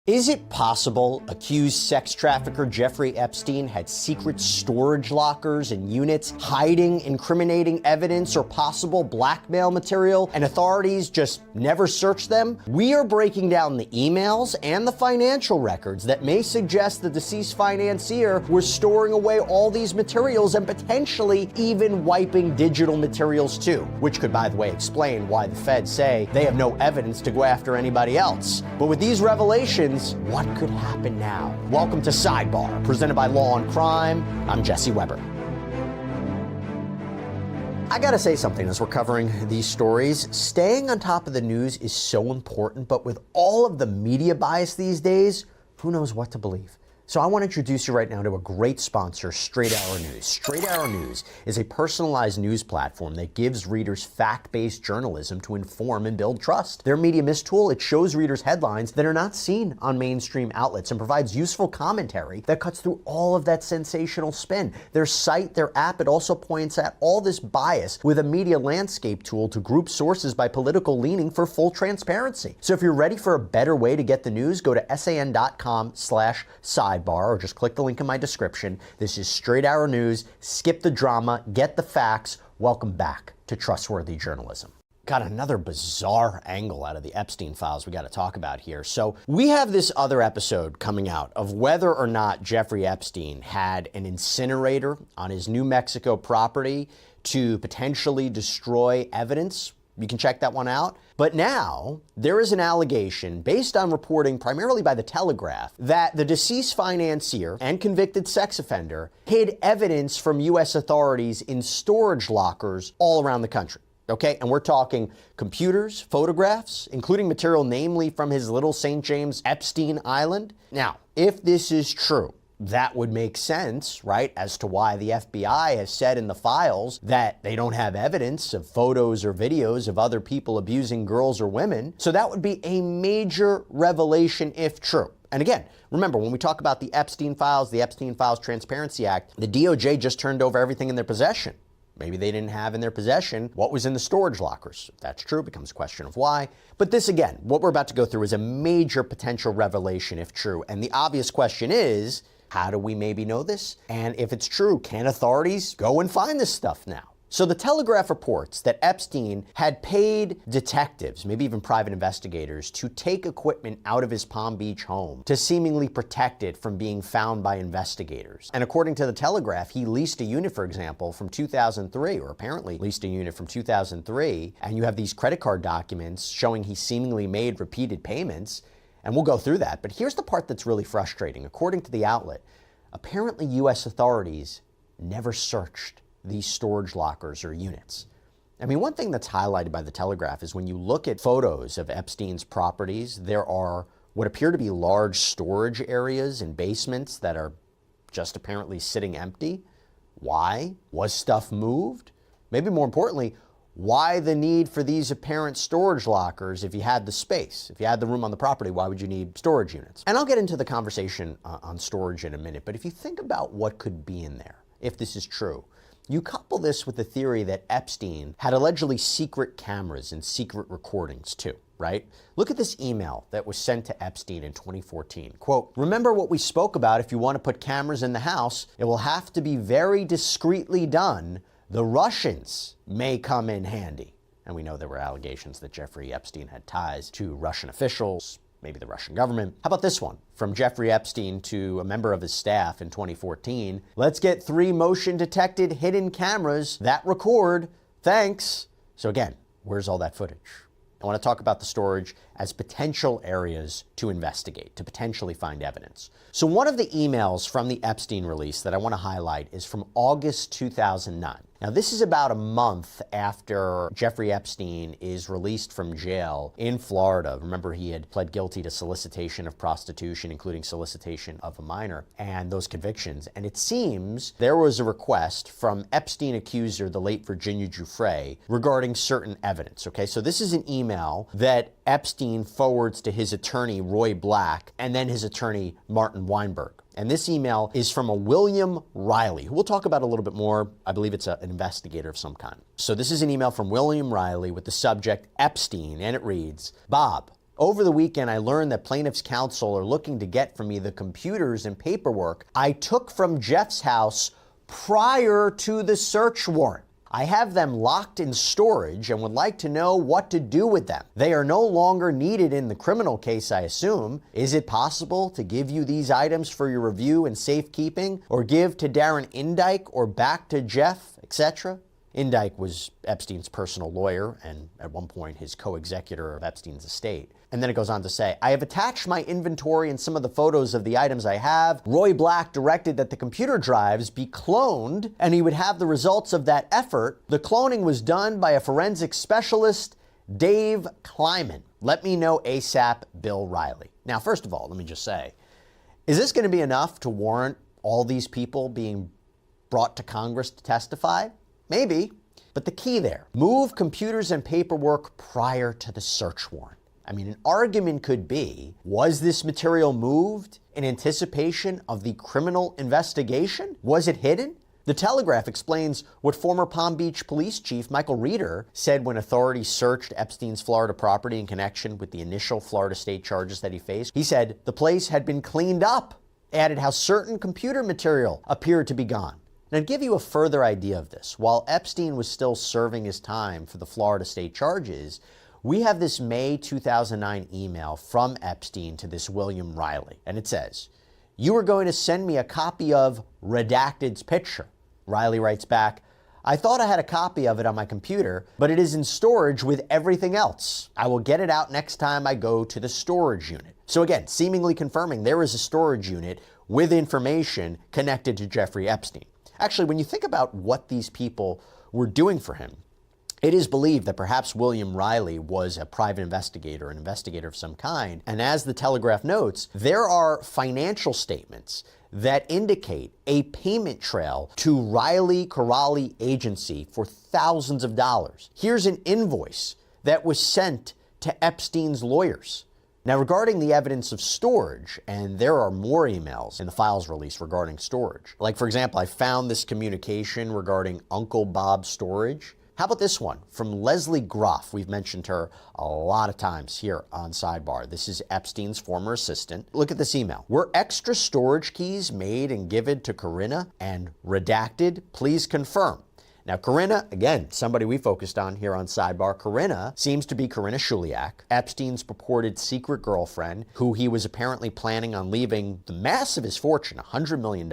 Is it possible accused sex trafficker Jeffrey Epstein had secret storage lockers and units hiding incriminating evidence or possible blackmail material, and authorities just never searched them? We are breaking down the emails and the financial records that may suggest the deceased financier was storing away all these materials and potentially even wiping digital materials too, which could, by the way, explain why the feds say they have no evidence to go after anybody else. But with these revelations, what could happen now? Welcome to Sidebar, presented by Law and Crime. I'm Jesse Weber. I gotta say something as we're covering these stories. Staying on top of the news is so important, but with all of the media bias these days, who knows what to believe? So I want to introduce you right now to a great sponsor, Straight Arrow News. Straight Arrow News is a personalized news platform that gives readers fact-based journalism to inform and build trust. Their media mist tool, it shows readers headlines that are not seen on mainstream outlets and provides useful commentary that cuts through all of that sensational spin. Their site, their app, it also points at all this bias with a media landscape tool to group sources by political leaning for full transparency. So if you're ready for a better way to get the news, go to san.com/sidebar or just click the link in my description. This is Straight Arrow News. Skip the drama, get the facts. Welcome back to trustworthy journalism. Got another bizarre angle out of the Epstein files we got to talk about here. So we have this other episode coming out of whether or not Jeffrey Epstein had an incinerator on his New Mexico property to potentially destroy evidence. You can check that one out. But now there is an allegation based on reporting primarily by the Telegraph that the deceased financier and convicted sex offender hid evidence from U.S. authorities in storage lockers all around the country. Okay, and we're talking computers, photographs, including material namely from his little St. James Epstein Island. Now, if this is true, that would make sense, right, as to why the FBI has said in the files that they don't have evidence of photos or videos of other people abusing girls or women. So that would be a major revelation if true. And again, remember, when we talk about the Epstein Files Transparency Act, the DOJ just turned over everything in their possession. Maybe they didn't have in their possession what was in the storage lockers. If that's true, it becomes a question of why. But this, again, what we're about to go through is a major potential revelation if true. And the obvious question is, how do we maybe know this? And if it's true, can authorities go and find this stuff now? So the Telegraph reports that Epstein had paid detectives, maybe even private investigators, to take equipment out of his Palm Beach home to seemingly protect it from being found by investigators. And according to the Telegraph, he leased a unit, for example, from 2003, or apparently leased a unit from 2003, and you have these credit card documents showing he seemingly made repeated payments. And we'll go through that. But here's the part that's really frustrating. According to the outlet, apparently U.S. authorities never searched these storage lockers or units. I mean, one thing that's highlighted by the Telegraph is when you look at photos of Epstein's properties, there are what appear to be large storage areas and basements that are just apparently sitting empty. Why? Was stuff moved? Maybe more importantly, why the need for these apparent storage lockers if you had the space? If you had the room on the property, why would you need storage units? And I'll get into the conversation on storage in a minute, but if you think about what could be in there, if this is true, you couple this with the theory that Epstein had allegedly secret cameras and secret recordings too, right? Look at this email that was sent to Epstein in 2014. Quote, "Remember what we spoke about. If you want to put cameras in the house, it will have to be very discreetly done. The Russians may come in handy." And we know there were allegations that Jeffrey Epstein had ties to Russian officials, maybe the Russian government. How about this one? From Jeffrey Epstein to a member of his staff in 2014. "Let's get 3 motion-detected hidden cameras that record. Thanks." So again, where's all that footage? I want to talk about the storage as potential areas to investigate, to potentially find evidence. So one of the emails from the Epstein release that I want to highlight is from August 2009. Now, this is about a month after Jeffrey Epstein is released from jail in Florida. Remember, he had pled guilty to solicitation of prostitution, including solicitation of a minor, and those convictions. And it seems there was a request from Epstein accuser, the late Virginia Giuffre, regarding certain evidence. Okay, so this is an email that Epstein forwards to his attorney, Roy Black, and then his attorney, Martin Weinberg. And this email is from a William Riley, who we'll talk about a little bit more. I believe it's an investigator of some kind. So this is an email from William Riley with the subject Epstein, and it reads, "Bob, Over the weekend, I learned that plaintiff's counsel are looking to get from me the computers and paperwork I took from Jeff's house prior to the search warrant. I have them locked in storage and would like to know what to do with them. They are no longer needed in the criminal case, I assume. Is it possible to give you these items for your review and safekeeping, or give to Darren Indyke or back to Jeff, etc.? Indyke was Epstein's personal lawyer and at one point his co-executor of Epstein's estate. And then it goes on to say, I have attached my inventory and some of the photos of the items I have. Roy Black directed that the computer drives be cloned and he would have the results of that effort. The cloning was done by a forensic specialist, Dave Kleiman. Let me know ASAP, Bill Riley. Now, first of all, let me just say, is this going to be enough to warrant all these people being brought to Congress to testify? Maybe, but the key there, move computers and paperwork prior to the search warrant. I mean, an argument could be, was this material moved in anticipation of the criminal investigation? Was it hidden? The Telegraph explains what former Palm Beach Police Chief Michael Reeder said when authorities searched Epstein's Florida property in connection with the initial Florida state charges that he faced. He said the place had been cleaned up, added how certain computer material appeared to be gone. Now, to give you a further idea of this, while Epstein was still serving his time for the Florida state charges, we have this May 2009 email from Epstein to this William Riley, and it says, you are going to send me a copy of Redacted's picture. Riley writes back, I thought I had a copy of it on my computer, but it is in storage with everything else. I will get it out next time I go to the storage unit. So again, seemingly confirming there is a storage unit with information connected to Jeffrey Epstein. Actually, when you think about what these people were doing for him, it is believed that perhaps William Riley was a private investigator, an investigator of some kind. And as the Telegraph notes, there are financial statements that indicate a payment trail to Riley Corrali Agency for thousands of dollars. Here's an invoice that was sent to Epstein's lawyers. Now, regarding the evidence of storage, and there are more emails in the files release regarding storage. Like, for example, I found this communication regarding Uncle Bob's storage. How about this one from Leslie Groff? We've mentioned her a lot of times here on Sidebar. This is Epstein's former assistant. Look at this email. Were extra storage keys made and given to Corinna and redacted? Please confirm. Now, Corinna, again, somebody we focused on here on Sidebar. Corinna seems to be Corinna Shuliak, Epstein's purported secret girlfriend, who he was apparently planning on leaving the mass of his fortune, $100 million,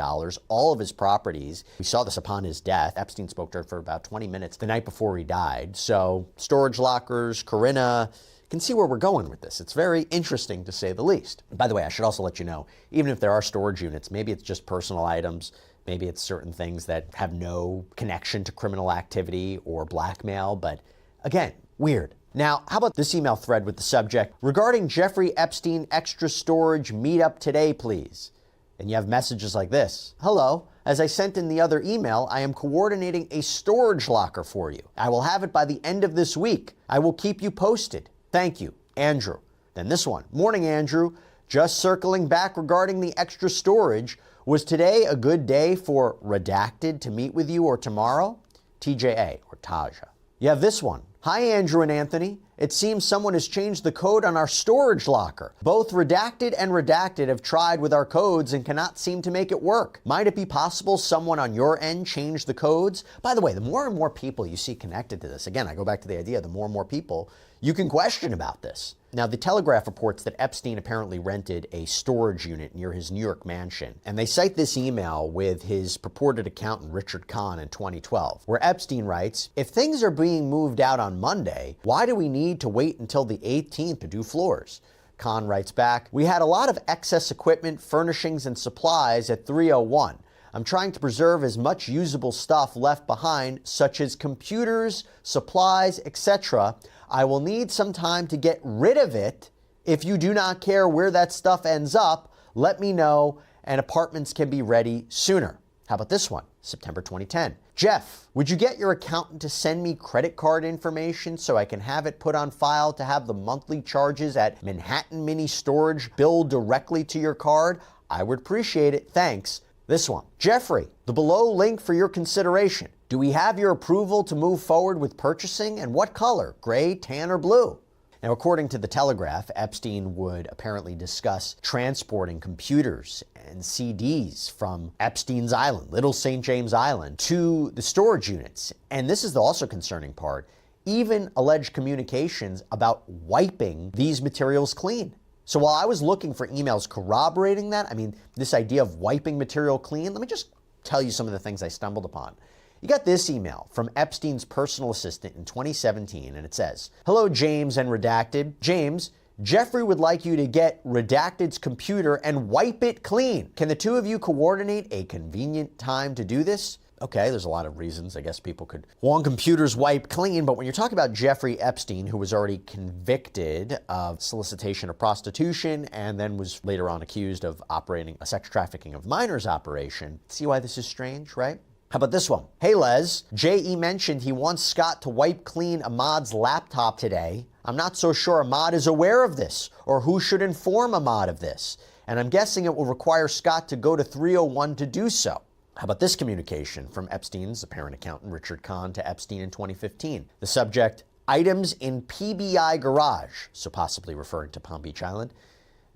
all of his properties. We saw this upon his death. Epstein spoke to her for about 20 minutes the night before he died. So, storage lockers, Corinna, you can see where we're going with this. It's very interesting, to say the least. By the way, I should also let you know, even if there are storage units, maybe it's just personal items. Maybe it's certain things that have no connection to criminal activity or blackmail, but again, weird. Now, how about this email thread with the subject, regarding Jeffrey Epstein extra storage, meet up today, please. And you have messages like this. Hello, as I sent in the other email, I am coordinating a storage locker for you. I will have it by the end of this week. I will keep you posted. Thank you, Andrew. Then this one, morning, Andrew. Just circling back regarding the extra storage. Was today a good day for Redacted to meet with you or tomorrow? TJA or Taja. You have this one. Hi, Andrew and Anthony. It seems someone has changed the code on our storage locker. Both Redacted and Redacted have tried with our codes and cannot seem to make it work. Might it be possible someone on your end changed the codes? By the way, the more and more people you see connected to this, again, I go back to the idea, the more and more people you can question about this. Now, the Telegraph reports that Epstein apparently rented a storage unit near his New York mansion, and they cite this email with his purported accountant, Richard Kahn, in 2012, where Epstein writes, if things are being moved out on Monday, why do we need to wait until the 18th to do floors? Kahn writes back, we had a lot of excess equipment, furnishings, and supplies at 301. I'm trying to preserve as much usable stuff left behind, such as computers, supplies, etc. I will need some time to get rid of it. If you do not care where that stuff ends up, let me know, and apartments can be ready sooner. How about this one? September 2010. Jeff, would you get your accountant to send me credit card information so I can have it put on file to have the monthly charges at Manhattan Mini Storage billed directly to your card? I would appreciate it. Thanks. This one. Jeffrey, the below link for your consideration. Do we have your approval to move forward with purchasing, and what color? Gray, tan, or blue? Now, according to the Telegraph, Epstein would apparently discuss transporting computers and CDs from Epstein's Island, Little St. James Island, to the storage units. And this is the also concerning part, even alleged communications about wiping these materials clean. So while I was looking for emails corroborating that, this idea of wiping material clean, let me just tell you some of the things I stumbled upon. You got this email from Epstein's personal assistant in 2017, and it says, "Hello, James and Redacted. James, Jeffrey would like you to get Redacted's computer and wipe it clean. Can the two of you coordinate a convenient time to do this?" Okay, there's a lot of reasons. I guess people could want computers wiped clean, but when you're talking about Jeffrey Epstein, who was already convicted of solicitation of prostitution and then was later on accused of operating a sex trafficking of minors operation, see why this is strange, right? How about this one? "Hey Les, J.E. mentioned he wants Scott to wipe clean Ahmad's laptop today. I'm not so sure Ahmad is aware of this or who should inform Ahmad of this. And I'm guessing it will require Scott to go to 301 to do so." How about this communication from Epstein's apparent accountant Richard Kahn to Epstein in 2015? The subject, "Items in PBI garage," so possibly referring to Palm Beach Island.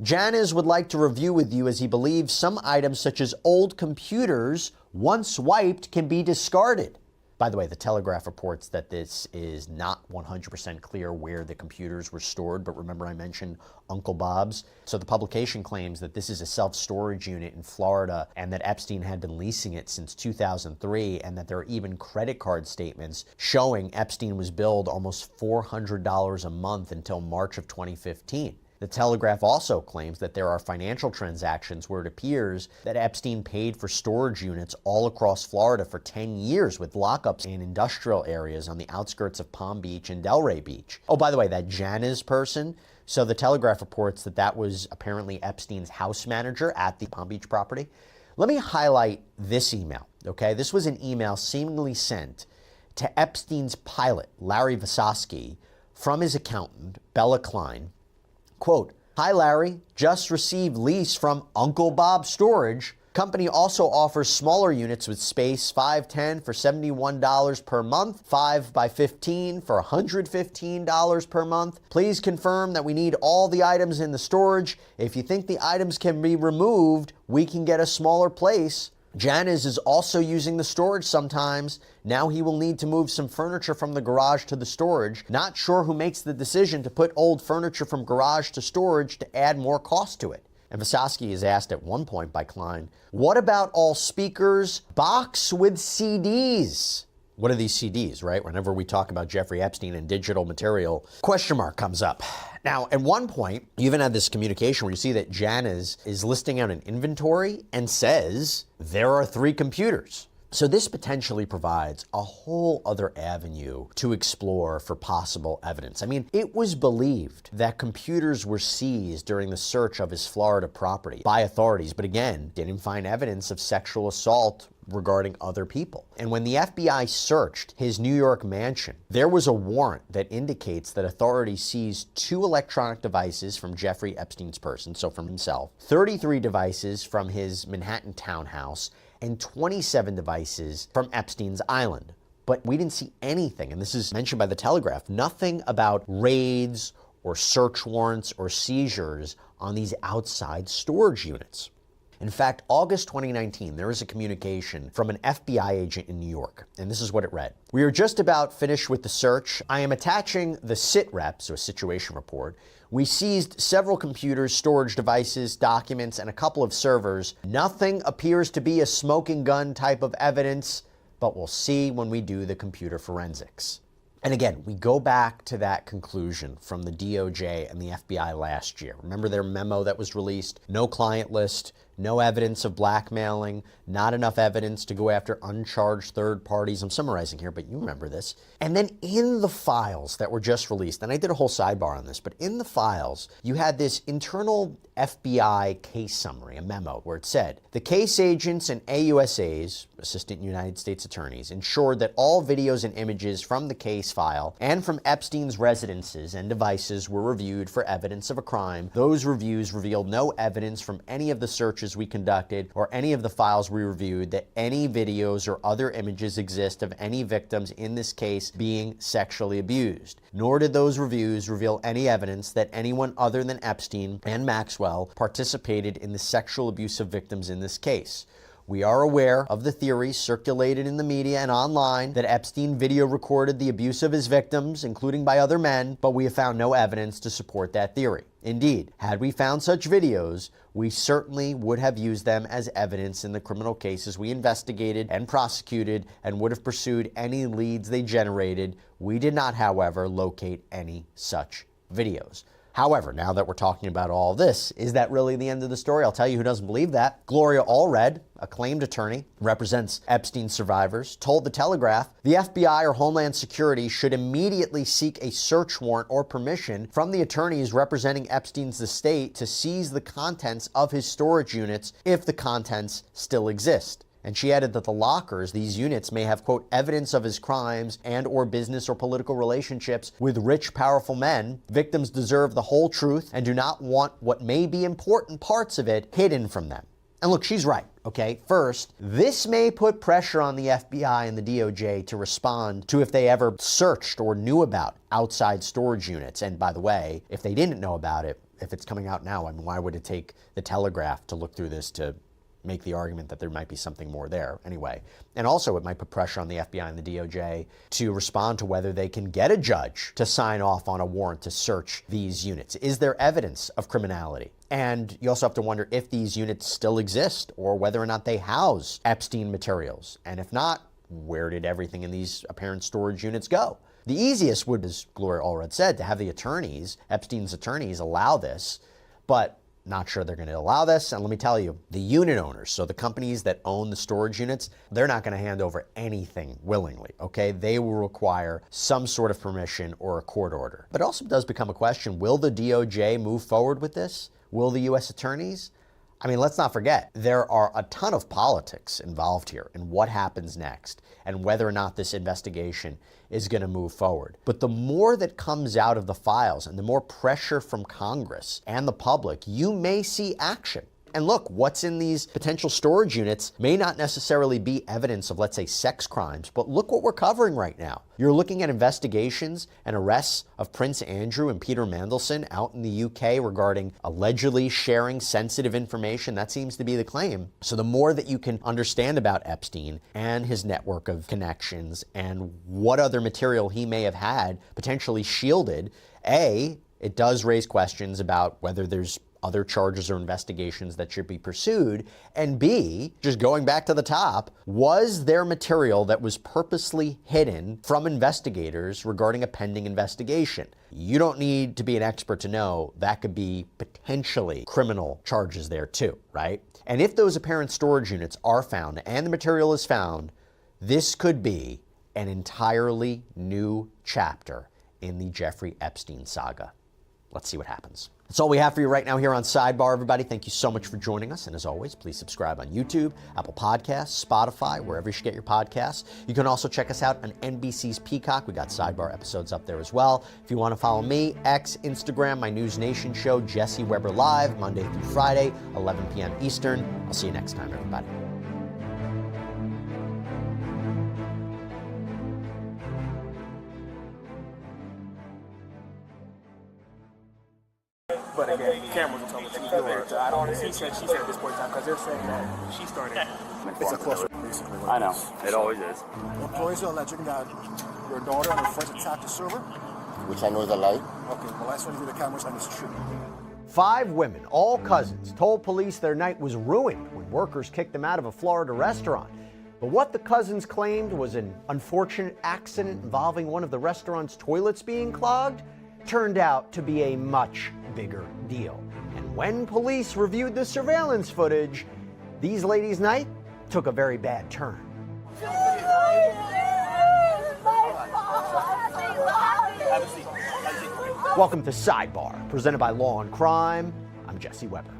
"Janice would like to review with you as he believes some items such as old computers, once wiped, can be discarded." By the way, the Telegraph reports that this is not 100% clear where the computers were stored, but remember I mentioned Uncle Bob's? So the publication claims that this is a self-storage unit in Florida and that Epstein had been leasing it since 2003 and that there are even credit card statements showing Epstein was billed almost $400 a month until March of 2015. The Telegraph also claims that there are financial transactions where it appears that Epstein paid for storage units all across Florida for 10 years with lockups in industrial areas on the outskirts of Palm Beach and Delray Beach. Oh, by the way, that Janice person, so the Telegraph reports that that was apparently Epstein's house manager at the Palm Beach property. Let me highlight this email, okay? This was an email seemingly sent to Epstein's pilot, Larry Vasosky, from his accountant, Bella Klein. Quote, "Hi Larry, just received lease from Uncle Bob Storage. Company also offers smaller units with space, 510 for $71 per month, 5 by 15 for $115 per month. Please confirm that we need all the items in the storage. If you think the items can be removed, we can get a smaller place. Janice is also using the storage sometimes. Now he will need to move some furniture from the garage to the storage. Not sure who makes the decision to put old furniture from garage to storage to add more cost to it." And Vasosky is asked at one point by Klein, "What about all speakers, box with CDs?" What are these CDs, right? Whenever we talk about Jeffrey Epstein and digital material, question mark comes up. Now, at one point, you even had this communication where you see that Janice is listing out an inventory and says there are 3 computers. So this potentially provides a whole other avenue to explore for possible evidence. It was believed that computers were seized during the search of his Florida property by authorities, but again, didn't find evidence of sexual assault regarding other people. And when the FBI searched his New York mansion, there was a warrant that indicates that authorities seized 2 electronic devices from Jeffrey Epstein's person, so from himself, 33 devices from his Manhattan townhouse, and 27 devices from Epstein's Island. But we didn't see anything, and this is mentioned by the Telegraph, nothing about raids or search warrants or seizures on these outside storage units. In fact, August 2019, there is a communication from an FBI agent in New York, and this is what it read. "We are just about finished with the search. I am attaching the sit rep, so a situation report. We seized several computers, storage devices, documents, and a couple of servers. Nothing appears to be a smoking gun type of evidence, but we'll see when we do the computer forensics." And again, we go back to that conclusion from the DOJ and the FBI last year. Remember their memo that was released? No client list, no evidence of blackmailing, not enough evidence to go after uncharged third parties. I'm summarizing here, but you remember this. And then in the files that were just released, and I did a whole sidebar on this, but in the files, you had this internal FBI case summary, a memo, where it said, "The case agents and AUSAs, Assistant United States Attorneys, ensured that all videos and images from the case file and from Epstein's residences and devices were reviewed for evidence of a crime. Those reviews revealed no evidence from any of the searches searches we conducted or any of the files we reviewed that any videos or other images exist of any victims in this case being sexually abused. Nor did those reviews reveal any evidence that anyone other than Epstein and Maxwell participated in the sexual abuse of victims in this case. We are aware of the theories circulated in the media and online that Epstein video recorded the abuse of his victims, including by other men, but we have found no evidence to support that theory. Indeed, had we found such videos, we certainly would have used them as evidence in the criminal cases we investigated and prosecuted and would have pursued any leads they generated. We did not, however, locate any such videos. However, now that we're talking about all this, is that really the end of the story? I'll tell you who doesn't believe that. Gloria Allred, acclaimed attorney, represents Epstein survivors, told The Telegraph the FBI or Homeland Security should immediately seek a search warrant or permission from the attorneys representing Epstein's estate to seize the contents of his storage units if the contents still exist. And she added that the lockers, these units, may have, quote, evidence of his crimes and or business or political relationships with rich, powerful men. Victims deserve the whole truth and do not want what may be important parts of it hidden from them. And look, she's right, okay? First, this may put pressure on the FBI and the DOJ to respond to if they ever searched or knew about outside storage units. And by the way, if they didn't know about it, if it's coming out now, I mean, why would it take the Telegraph to look through this to make the argument that there might be something more there anyway? And also it might put pressure on the FBI and the DOJ to respond to whether they can get a judge to sign off on a warrant to search these units. Is there evidence of criminality? And you also have to wonder if these units still exist or whether or not they house Epstein materials. And if not, where did everything in these apparent storage units go? The easiest would, as Gloria Allred said, to have the attorneys, Epstein's attorneys, allow this, but not sure they're going to allow this. And let me tell you, the unit owners, so the companies that own the storage units, they're not going to hand over anything willingly, okay? They will require some sort of permission or a court order. But it also does become a question, will the DOJ move forward with this? Will the U.S. attorneys? I mean, let's not forget, there are a ton of politics involved here in what happens next and whether or not this investigation is going to move forward. But the more that comes out of the files and the more pressure from Congress and the public, you may see action. And look, what's in these potential storage units may not necessarily be evidence of, let's say, sex crimes, but look what we're covering right now. You're looking at investigations and arrests of Prince Andrew and Peter Mandelson out in the UK regarding allegedly sharing sensitive information. That seems to be the claim. So the more that you can understand about Epstein and his network of connections and what other material he may have had potentially shielded, A, it does raise questions about whether there's other charges or investigations that should be pursued, and B, just going back to the top, was there material that was purposely hidden from investigators regarding a pending investigation? You don't need to be an expert to know that could be potentially criminal charges there too, right? And if those apparent storage units are found and the material is found, this could be an entirely new chapter in the Jeffrey Epstein saga. Let's see what happens. That's all we have for you right now here on Sidebar, everybody. Thank you so much for joining us. And as always, please subscribe on YouTube, Apple Podcasts, Spotify, wherever you should get your podcasts. You can also check us out on NBC's Peacock. We got Sidebar episodes up there as well. If you want to follow me, X, Instagram, my News Nation show, Jesse Weber Live, Monday through Friday, 11 p.m. Eastern. I'll see you next time, everybody. But again, cameras will tell the truth. I don't he said, she said at this point in time, because they're saying that she started. It's a close basically. I know. It always is. Employees are alleging that your daughter and her friends attacked the server. Which I know is a lie. Okay, well, I saw you the cameras and it's true. 5 women, all cousins, told police their night was ruined when workers kicked them out of a Florida restaurant. But what the cousins claimed was an unfortunate accident involving one of the restaurant's toilets being clogged turned out to be a much bigger deal. And when police reviewed the surveillance footage, these ladies' night took a very bad turn. Welcome to Sidebar, presented by Law and Crime. I'm Jesse Weber.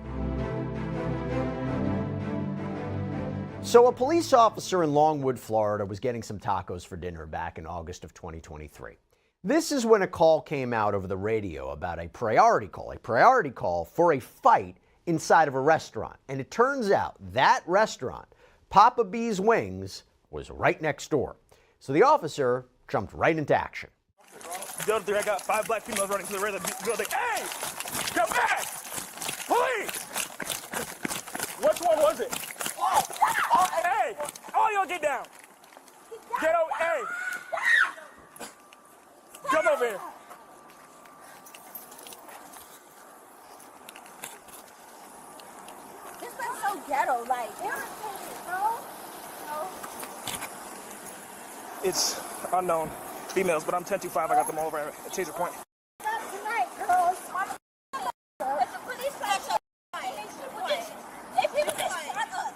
So a police officer in Longwood, Florida was getting some tacos for dinner back in August of 2023. This is when a call came out over the radio about a priority call for a fight inside of a restaurant. And it turns out that restaurant, Papa B's Wings, was right next door. So the officer jumped right into action. The other three, I got 5 black females running to the rear of the building. Hey! Come back! Police! Which one was it? Oh, hey! All y'all get down! Get over, hey! Come over here. This is so ghetto, like, no. It's unknown females, but I'm 10-5. I got them all over at Taser Point. Not tonight, girls. It's a police station. They people just shot us.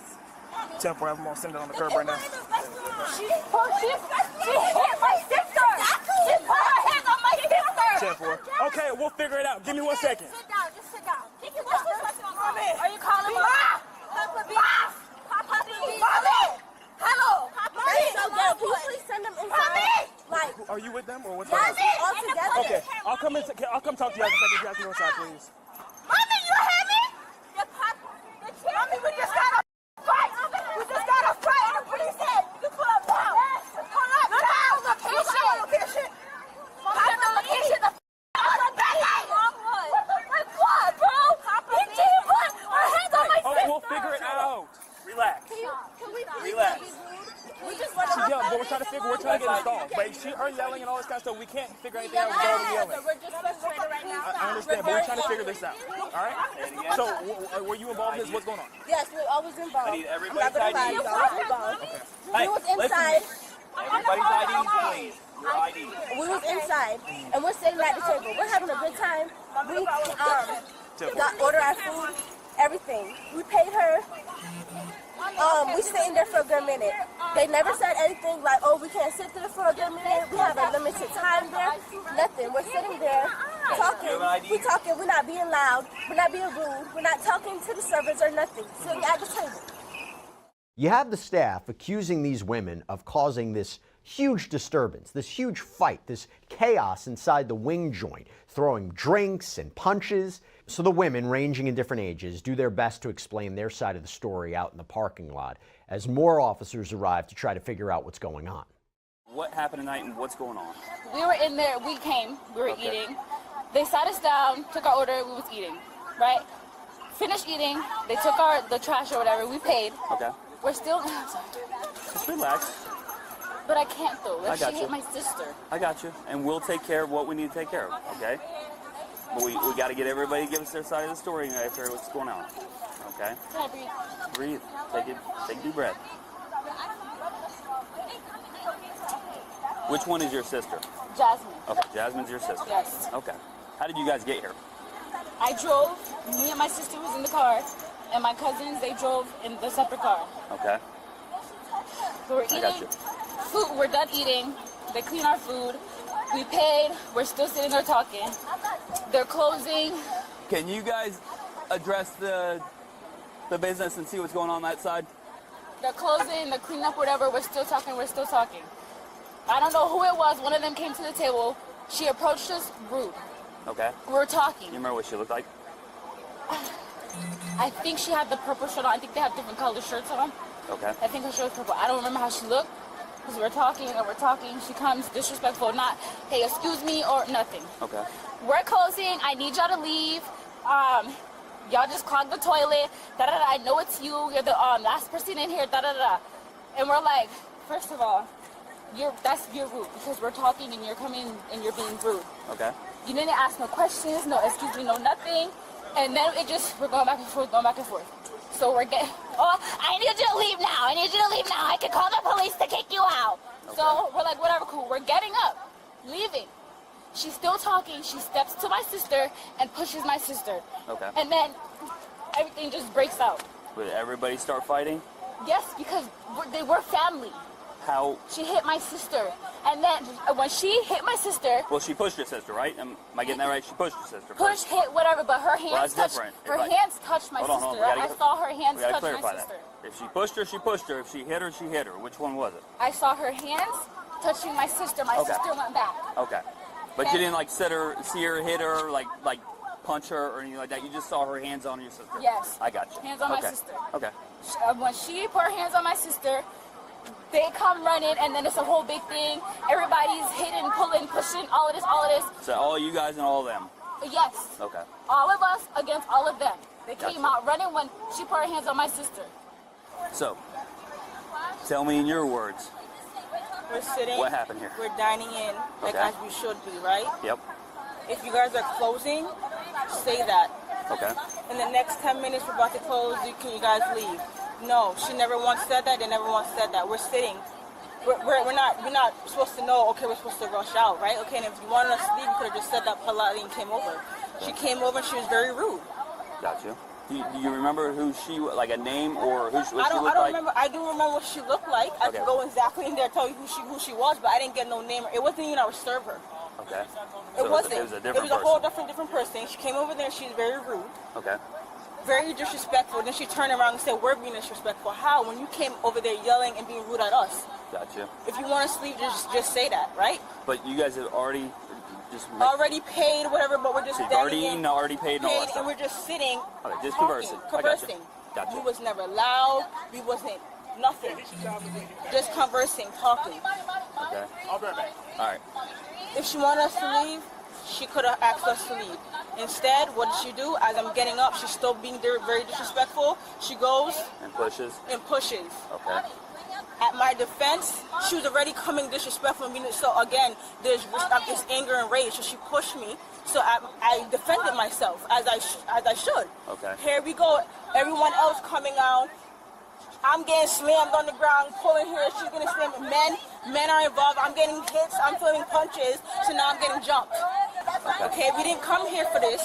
10-4, I have them all sitting on the curb right now. She hit my sister. She put her hands on my sister. 10-4. Okay, we'll figure it out. Give me 1 second. Sit down, just sit down. Are you calling me? Papa B. Papa B. Mommy. Hello. They're so good. Can you please send them inside? Like, Are you with them or what's yes, going all together. Okay, I'll come talk to you after you guys go inside, please. Mommy, you hear me? Mommy, we just got a fight. We just got a fight and the police said, you pull up now. Pull up now. Location. Pop the location. The like what, bro? He did what? Her hands on my sister. We'll figure it out. Relax. Can we please Relax. not be rude? We just want to But we're trying to get installed. But her yelling and all this kind of stuff, we can't figure anything out without her yelling. We're just frustrated right now. I understand, but we're trying to figure this out. All right? So, were you involved in this? What's going on? Yes, we're always involved. I need everybody's ID. We was inside. Everybody's ID, please. Your ID. We was inside, and we're sitting at the table. We're having a good time. We got order our food, everything. We paid her. We sitting there for a good minute. They never said anything like, oh, we can't sit there for a good minute. We have a limited time there. Nothing. We're sitting there talking. We're talking. We're not being loud. We're not being rude. We're not talking to the servers or nothing. Sitting at the table. You have the staff accusing these women of causing this huge disturbance, this huge fight, this chaos inside the wing joint, throwing drinks and punches. So the women, ranging in different ages, do their best to explain their side of the story out in the parking lot as more officers arrive to try to figure out what's going on. What happened tonight and what's going on? We were in there, we were eating. They sat us down, took our order, we was eating, right? Finished eating, they took the trash or whatever, we paid. Okay. We're still, Just relax. but I can't though. I got She you. hit my sister. I got you. And we'll take care of what we need to take care of, okay? But we got to get everybody to give us their side of the story and figure out what's going on, okay? Can I breathe? Breathe. Take a deep breath. Which one is your sister? Jasmine. Okay, Jasmine's your sister. Yes. Okay. How did you guys get here? I drove, me and my sister was in the car, and my cousins, they drove in the separate car. Okay. So we're I eating got you. food, we're done eating, they clean our food, we paid, we're still sitting there talking. They're closing. Can you guys address the business and see what's going on that side? They're closing, they're cleaning up whatever, we're still talking. I don't know who it was, one of them came to the table, she approached us rude. Okay. We're talking. You remember what she looked like? I think she had the purple shirt on, I think they have different colored shirts on. Okay. I think her shirt was purple. I don't remember how she looked, because we're talking, she comes disrespectful, not, hey, excuse me, or nothing. Okay. We're closing, I need y'all to leave. Y'all just clogged the toilet, da-da-da, I know it's you, you're the last person in here, da-da-da. And we're like, first of all, you're rude, because we're talking and you're coming and you're being rude. Okay. You didn't ask no questions, no excuse me, no nothing. And then we're going back and forth. So we're getting, I need you to leave now, I can call the police to kick you out. Okay. So we're like, whatever, cool, we're getting up, leaving. She's still talking, she steps to my sister and pushes my sister. Okay. And then everything just breaks out. Would everybody start fighting? Yes, because they were family. How? She hit my sister. And then when she hit my sister... Well, she pushed your sister, right? Am I getting that right? She pushed your sister. Push, hit, whatever, but her hands touched... different. hands touched my sister. I saw her hands touch my sister. That. If she pushed her, she pushed her. If she hit her, she hit her. Which one was it? I saw her hands touching my sister. My sister went back. Okay. But you didn't like see her hit her, like punch her or anything like that. You just saw her hands on your sister. Yes. I got you. Hands on my Okay. sister. Okay. When she put her hands on my sister, they come running, and then it's a whole big thing. Everybody's hitting, pulling, pushing, all of this, all of this. So all you guys and all of them. Yes. Okay. All of us against all of them. They Gotcha. came out running when she put her hands on my sister. So, tell me in your words, We're sitting. what happened here? We're dining in like Okay. as we should be, right? Yep. If you guys are closing, say that. Okay. In the next 10 minutes, we're about to close. Can you guys leave? No, she never once said that. They never once said that. We're sitting. We're not supposed to know. Okay, we're supposed to rush out, right? Okay, and if you wanted us to leave, you could have just said that politely and came over. She came over and she was very rude. Got you. Do you remember who she, like a name or what she I looked don't like? remember. I do remember what she looked like. I Okay. could go exactly in there and tell you who she was, but I didn't get no name. It wasn't even our server. Okay. It So wasn't. It was a different a whole person. different person. She came over there and she was very rude. Okay. Very disrespectful. Then she turned around and said, we're being disrespectful. How? When you came over there yelling and being rude at us. Got you. If you want to sleep, just say that, right? But you guys have already just Already paid, whatever, but we're just So you've standing already in, eaten, already paid, and all that and stuff. we're just sitting, Okay, just talking, conversing. I gotcha. conversing. Gotcha. We was never loud. We wasn't nothing. Just conversing, talking. Okay. I'll be right back. All right. If she wanted us to leave, she could have asked us to leave. Instead, what did she do? As I'm getting up, she's still being very disrespectful. She goes And pushes. and pushes. Okay. At my defense, she was already coming disrespectful. So again, there's this anger and rage. So she pushed me. So I defended myself as I should. Okay. Here we go. Everyone else coming out. I'm getting slammed on the ground, pulling her. She's getting slammed. Men are involved. I'm getting hits. I'm feeling punches. So now I'm getting jumped. Okay, we didn't come here for this.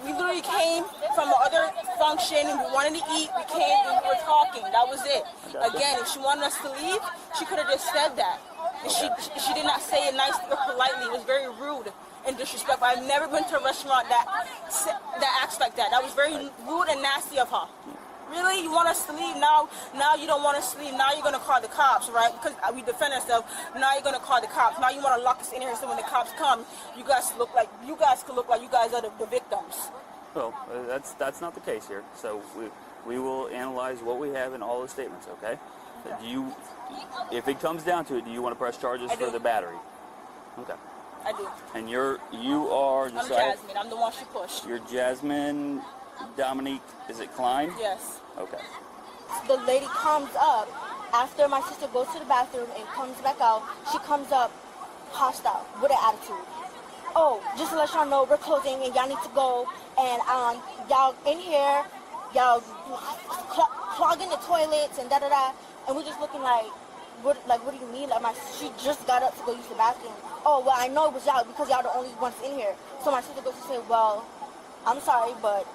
We literally came from another function and we wanted to eat. We came and we were talking. That was it. Again, if she wanted us to leave, she could have just said that. And she did not say it nicely or politely. It was very rude and disrespectful. I've never been to a restaurant that acts like that. That was very rude and nasty of her. Really? You want us to leave now? Now you don't want us to leave. Now you're going to call the cops, right? Because we defend ourselves. Now you're going to call the cops. Now you want to lock us in here so when the cops come, you guys could look like you guys are the victims. Well, that's not the case here. So we will analyze what we have in all the statements. Okay. Do you, if it comes down to it, do you want to press charges I for do. the battery? Okay. I do. And you are. I'm Just Jasmine. I'm the one she pushed. You're Jasmine Dominique. Is it Klein? Yes. Okay. The lady comes up after my sister goes to the bathroom and comes back out. She comes up hostile with an attitude. Oh, just to let y'all know, we're closing and y'all need to go. And y'all in here, y'all clogging the toilets and da-da-da. And we're just looking like, what do you mean? She just got up to go use the bathroom. Oh, well, I know it was y'all because y'all the only ones in here. So my sister goes to say, well, I'm sorry, but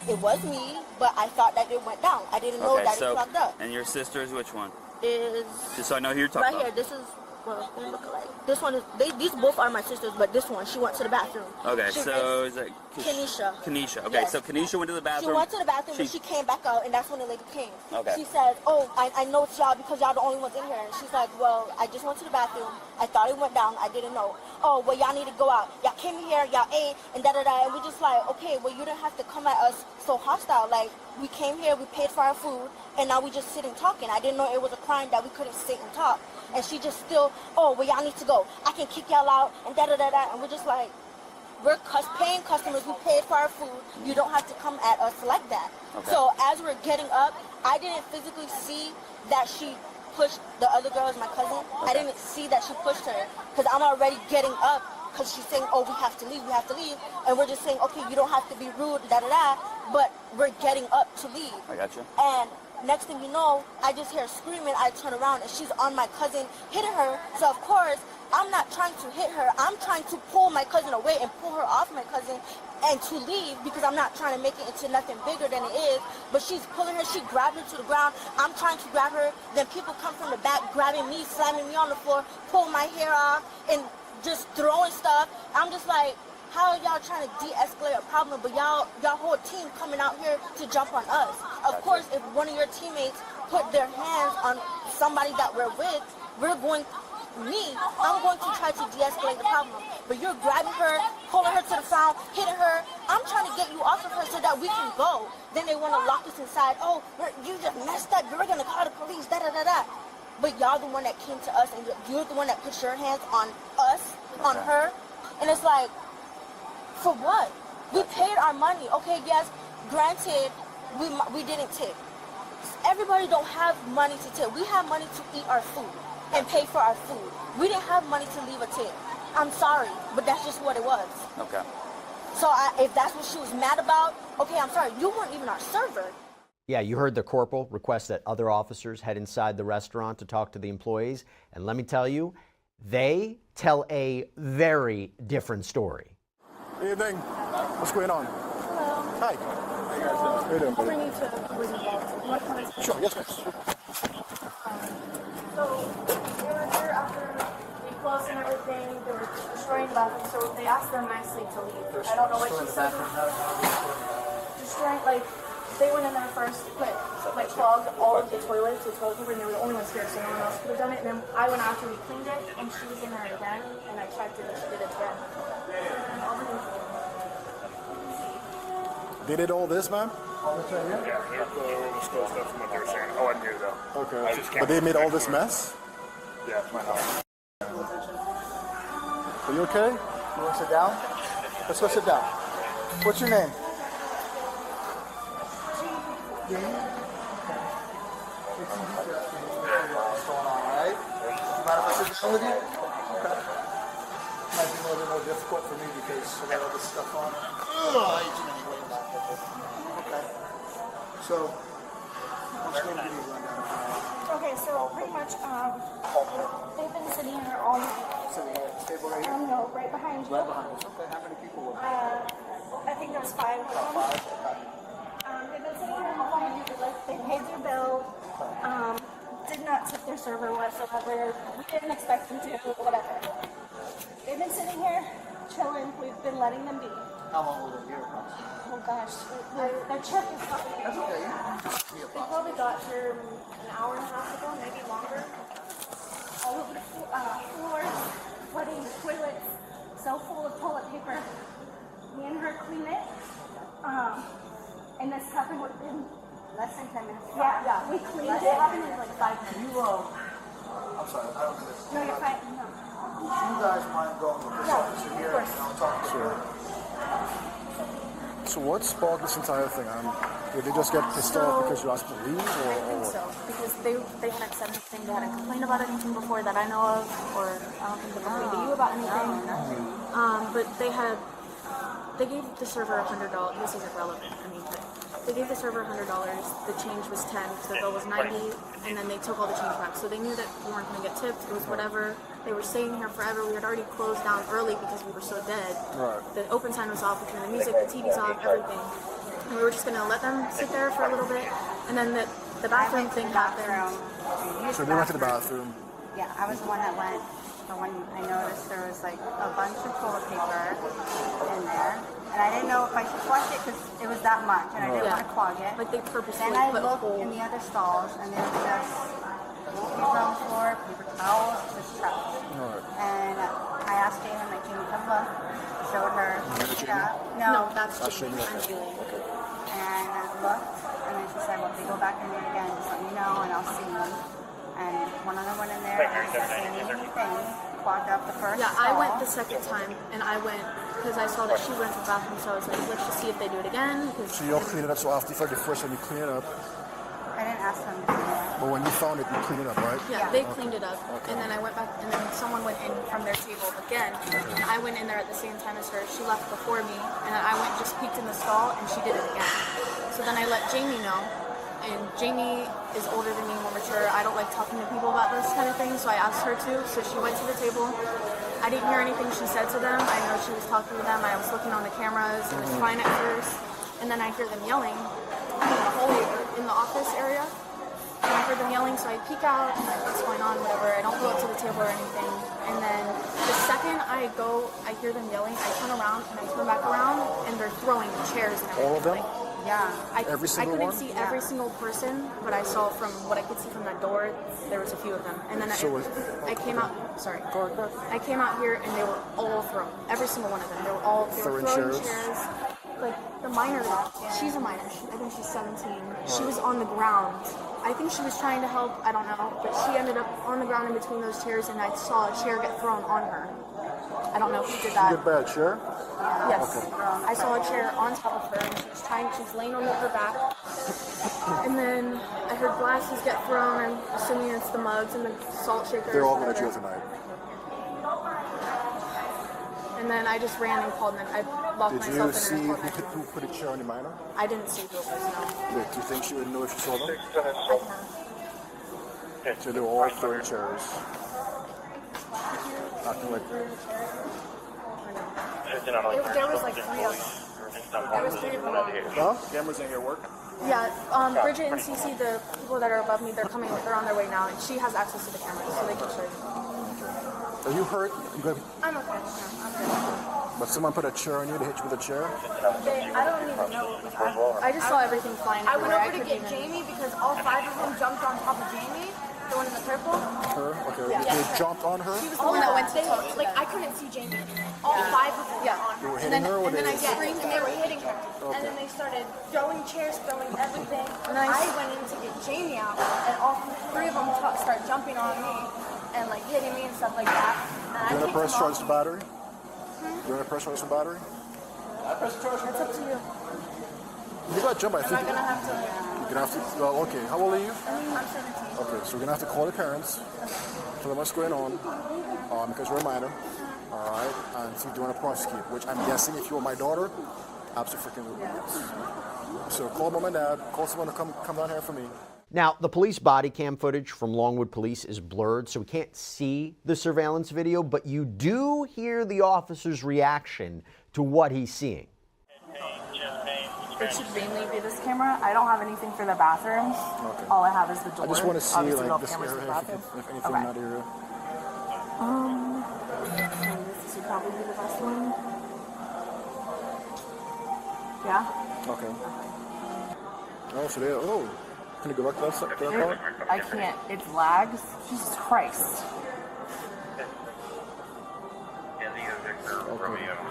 it was me, but I thought that it went down. I didn't know that it clogged up. And your sister is which one? Is Just so I know who you're talking right about. here. This is, well, they look alike. This one is, these both are my sisters, but this one, she went to the bathroom. Okay, She so is it Kenisha. Kenisha. Okay, Yes. so Kenisha went to the She bathroom. went to the bathroom and she came back out, and that's when the lady came. Okay. She said, oh, I know it's y'all because y'all the only ones in here. And she's like, well, I just went to the bathroom. I thought it went down. I didn't know. Oh, well, y'all need to go out. Y'all came here, y'all ate, and da-da-da. And we're just like, okay, well, you didn't have to come at us so hostile. Like, we came here, we paid for our food, and now we just sitting talking. I didn't know it was a crime that we couldn't sit and talk. And she just still, oh, well, y'all need to go. I can kick y'all out, and da-da-da-da. And we're just like, we're paying customers. We paid for our food. You don't have to come at us like that. Okay. So as we're getting up, I didn't physically see that she pushed the other girl as my cousin. I didn't see that she pushed her because I'm already getting up because she's saying, oh, we have to leave. And we're just saying, okay, you don't have to be rude, da-da-da. But we're getting up to leave. I got you. And next thing you know, I just hear her screaming. I turn around and she's on my cousin, hitting her. So of course, I'm not trying to hit her. I'm trying to pull my cousin away and pull her off my cousin and to leave because I'm not trying to make it into nothing bigger than it is. But she's pulling her. She grabbed her to the ground. I'm trying to grab her. Then people come from the back, grabbing me, slamming me on the floor, pull my hair off, and just throwing stuff. I'm just like, how are y'all trying to de-escalate a problem, but y'all whole team coming out here to jump on us? Of course, if one of your teammates put their hands on somebody that we're with, we're going me, I'm going to try to de-escalate the problem. But you're grabbing her, pulling her to the front, hitting her. I'm trying to get you off of her so that we can go. Then they want to lock us inside. Oh, you just messed up. You're going to call the police, da-da-da-da. But y'all the one that came to us, and you're the one that put your hands on us, on her. And it's like, for what? We paid our money. Okay, yes, granted, we didn't tip. Everybody don't have money to tip. We have money to eat our food and pay for our food. We didn't have money to leave a tip. I'm sorry, but that's just what it was. Okay. So if that's what she was mad about, okay, I'm sorry. You weren't even our server. Yeah, you heard the corporal request that other officers head inside the restaurant to talk to the employees. And let me tell you, they tell a very different story. Evening. What's going on? Hello. Hi. How you doing, I'll buddy? bring you to who's involved. Sure, yes, miss. So they were here after we closed and everything. They were destroying the bathroom, so they asked them nicely to leave. I don't know what she said. Destroying, like, they went in there first, clogged all of the toilets with toilet paper, and they were the only ones here, so no one else could have done it. And then I went after we cleaned it, and she was in there again, and I checked it, and she did it again. And all the They did all this, ma'am? Yeah, they're the school stuff from what they were saying. I wasn't here though. Okay. I just But they made all this mess? Yeah, it's my knowledge. Are you okay? You want to sit down? Let's go sit down. What's your name? Jamie? What's going on, all right? You mind if I sit down with you? Okay. Might be a little bit more difficult for me because I got all this stuff on. Okay. So, I'm just going to give you a rundown. Okay, so pretty much, they've been sitting here all night. Sitting here at the table right here? No, right behind you. Right behind us. Okay, how many people were there? I think there was 5 of them. Five? Okay. They've been sitting here all night. They paid their bill. Did not tip their server whatsoever. We didn't expect them to, whatever. They've been sitting here, chilling. We've been letting them be. How long were they here? Oh gosh, their check is coming. That's okay. They probably got here an hour and a half ago, maybe longer. All over the floors, flooding the toilets, so full of toilet paper. Me and her clean it. And this happened within less than 10 minutes. Yeah, we cleaned it. It happened in like 5 minutes. I'm sorry, I don't understand. No, you're fine. No. You guys mind going with this officer here and I'll talk to her? So what sparked this entire thing? Did they just get pissed off because you asked to leave, or I think what? so, because they hadn't said anything, they hadn't complained about anything before that I know of, or I don't think they complained to you about anything. But they gave the server $100. This isn't relevant, I mean, but they gave the server $100. The change was 10, so the bill was 90, and then they took all the change back. So they knew that we weren't going to get tipped. It was whatever. They were staying here forever. We had already closed down early because we were so dead. Right. The open sign was off, we turned the music, the TV's off, everything. And we were just going to let them sit there for a little bit, and then the bathroom thing happened. So they went to the bathroom. Yeah, I was the one that went, but when I noticed there was like a bunch of toilet paper in there, and I didn't know if I should flush it because it was that much, and I didn't want to clog it. Like they purposely Then I put a looked hole. in the other stalls, and there was just paper on the floor, paper towels, just trash. And I asked Jamie, like, Jamie, come look. Showed her. Yeah. No, that's Jamie. I'm doing. And I looked, and then she said, well, if they go back in there again, just let me know, and I'll see them. And one other went in there, and the same thing, clogged up the first Yeah, stall. I went the second time, and I went because I saw that she went to the bathroom, so I was like, let's just see if they do it again. So you'll clean it up. So after the first time you clean it up, I didn't ask them to do that. but when you found it, you clean it up, right? Yeah, they cleaned it up, and then I went back, and then someone went in from their table again, and I went in there at the same time as her. She left before me, and then I went just peeked in the stall, and she did it again. So then I let Jamie know, and Jamie is older than me, more mature. I don't like talking to people about this kind of thing, so I asked her to. So she went to the table. I didn't hear anything she said to them. I know she was talking to them. I was looking on the cameras. It was fine at first, and then I hear them yelling in the office area. And I heard them yelling, so I peek out, and like, what's going on, whatever. I don't go up to the table or anything. And then the second I hear them yelling, I turn around, and I turn back around, and they're throwing chairs and everything. All of them? Like, Yeah. Every single I couldn't one? see every single person, but I saw from what I could see from that door, there was a few of them. And then I came out. Sorry. I came out here and they were all thrown. Every single one of them. They were throwing chairs. Like the minor, she's a minor. I think she's 17. She was on the ground. I think she was trying to help. I don't know, but she ended up on the ground in between those chairs, and I saw a chair get thrown on her. I don't know who did that. Get by a chair? Yes. Okay. I saw a chair on top of her, and she's laying on her back. And then I heard glasses get thrown. I'm assuming it's the mugs and the salt shakers. They're all going to jail tonight. And then I just ran and called, and I locked Did myself you see in and called who put a chair on the minor? I didn't see who it was, no. Do you think she would know if she saw them? I can. So they were all throwing chairs. Acting like... There was like 3 of them. There was 3 of them. Huh? Cameras in here work? Yeah, Bridget and Cece, the people that are above me, they're on their way now, and she has access to the cameras, so they can show you. Are you hurt? I'm okay. I'm good. But someone put a chair on you, they hit you with a chair? I don't even know what was happening. I just saw everything flying I went everywhere. over to get Jamie because all 5 of them jumped on top of Jamie, the one in the purple. Her? Okay. Yeah. They jumped on her? She was the one that went to talk to Like, them. I couldn't see Jamie. All 5 of them were on They her. were hitting her or And then I they... screamed and they were hitting her. And then they started throwing chairs, throwing everything. And I went in to get Jamie out, and all 3 of them start jumping on me and like hitting me and stuff like that. And You want to press charge them for battery? You want to press charge for battery? It's up to you. You got to jump, I Am think. I gonna have to? You're going to have to... Well, okay. How old are you? I'm 17. Okay, so we're going to have to call the parents, tell them what's going on, because you're a minor, all right, and see if you want to prosecute, which I'm guessing if you were my daughter, absolutely freaking yes. So call mom and dad, call someone to come down here for me. Now, the police body cam footage from Longwood Police is blurred, so we can't see the surveillance video, but you do hear the officer's reaction to what he's seeing. It should mainly be this camera. I don't have anything for the bathrooms. Okay. All I have is the door. I just want to see Obviously, we like don't this have cameras area, in the bathroom. if anything in that area. This would probably be the best one. Yeah? Okay. Oh, so can you go back to that part? I can't. It's lags. Jesus Christ.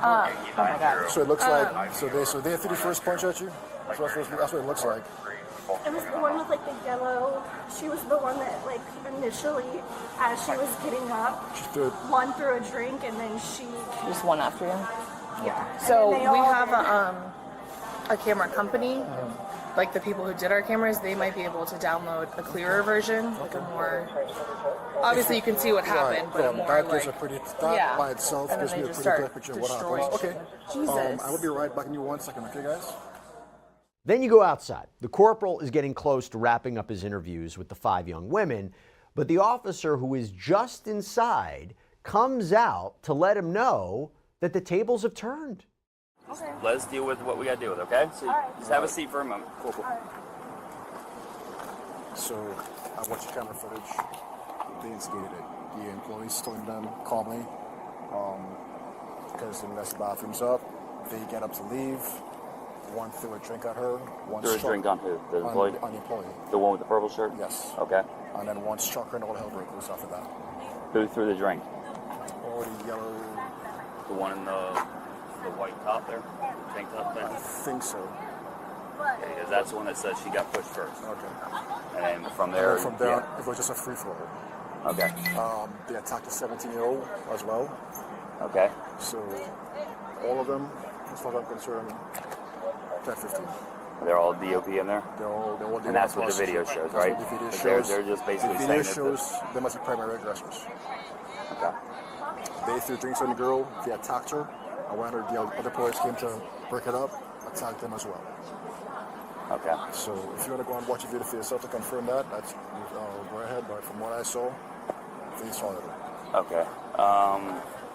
Oh my God. So it looks like, so they threw the first punch at you? That's what it looks like. It was the one with like the yellow. She was the one that like initially, as she was getting up, She threw it. one threw a drink and then she. Just one after you? Yeah. So And then they we all have did. a camera company. Like the people who did our cameras, they might be able to download a clearer version, like a more. Obviously, you can see what happened, but a more that like. gives a pretty, that by itself and then gives they me a just pretty clear start picture of what destroying happens. Okay. Jesus. I will be right back in you 1 second, okay, guys? Then you go outside. The corporal is getting close to wrapping up his interviews with the 5 young women, but the officer who is just inside comes out to let him know that the tables have turned. Okay. Let's deal with what we got to deal with, okay? So just have a seat for a moment. Cool. So I watched camera footage. They instigated it. The employees told them calmly, because they messed the bathrooms up. They get up to leave. One threw a drink at her. One threw a drink on who? The employee? On the employee. The one with the purple shirt? Yes. Okay. And then one struck her and all hell broke loose after that. Who threw the drink? Or the yellow. The one in the white top there? Tank top there? I think so. Okay, because that's the one that says she got pushed first. Okay. And from there, it was just a free flow. Okay. They attacked a 17-year-old as well. Okay. So all of them, as far as I'm concerned, 10-15. They're all DOP in there? They're all and that's what the video shows, right? That's what the video shows. They're just basically the video saying shows they must be primary aggressors. Okay. They threw drinks on the girl. They attacked her. And when the other players came to break it up, attacked them as well. Okay. So if you want to go and watch the video for yourself to confirm that, that's go ahead. But from what I saw, they saw it. Okay. How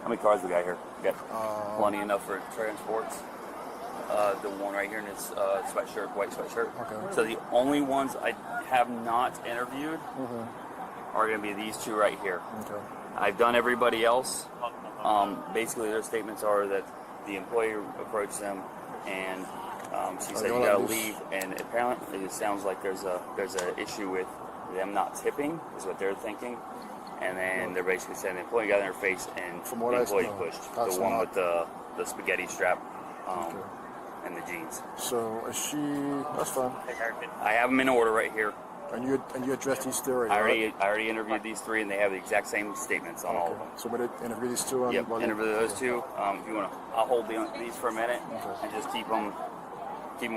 many cars we got here? We got plenty enough for transports. The one right here in his sweatshirt, white sweatshirt. Okay. So the only ones I have not interviewed are going to be these 2 right here. Okay. I've done everybody else. Basically, their statements are that the employer approached them and She said you gotta leave, and apparently it sounds like there's a issue with them not tipping, is what they're thinking. And then they're basically saying the employee got in her face, and the employee pushed the one with the spaghetti strap and the jeans. So is she? That's fine. I have them in order right here. And you addressed these three already? I already interviewed these three, and they have the exact same statements on all of them. So we did interview these two. Yep, interview those two. If you want to, I'll hold these for a minute and just keep them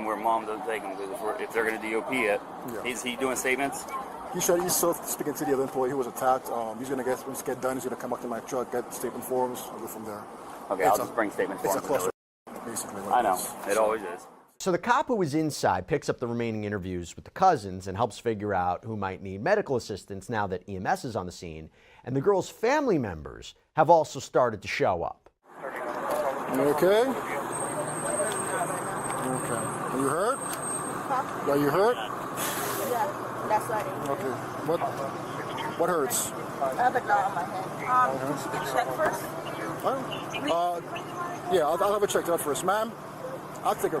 where mom doesn't take them, because if they're going to DOP it, is he doing statements? He's still speaking to the other employee who was attacked. He's going to get, once get done, he's going to come up to my truck, get statement forms, and go from there. Okay, I'll just bring statement forms. It's a cluster, basically. I know, it always is. So the cop who was inside picks up the remaining interviews with the cousins and helps figure out who might need medical assistance now that EMS is on the scene. And the girl's family members have also started to show up. You okay? Okay. Are you hurt? Huh? Are you hurt? Yeah, that's right. Okay. What hurts? I have a knot on my head. Can she get checked first? Yeah, I'll have her checked out first. Ma'am, I'll take her.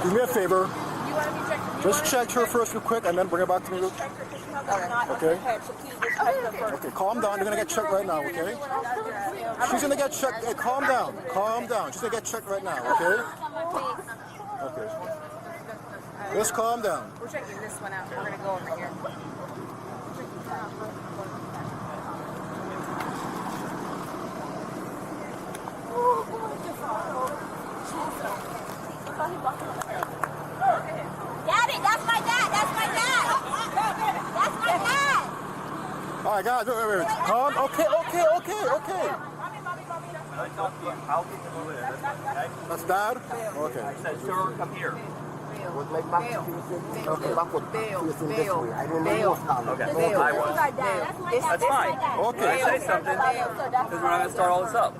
Do me a favor. Just check her first real quick and then bring her back to me. Okay. Okay, calm down. You're going to get checked right now, okay? She's going to get checked. Hey, calm down. Calm down. She's going to get checked right now, okay? Okay. Just calm down. We're checking this one out. We're going to go over here. Daddy, that's my dad. That's my dad. That's my dad. All right, guys, wait. Calm. Okay. That's dad? Okay. Sir, come here. Bail. Okay. That's fine. Okay. Say something, because we're not going to start all this up.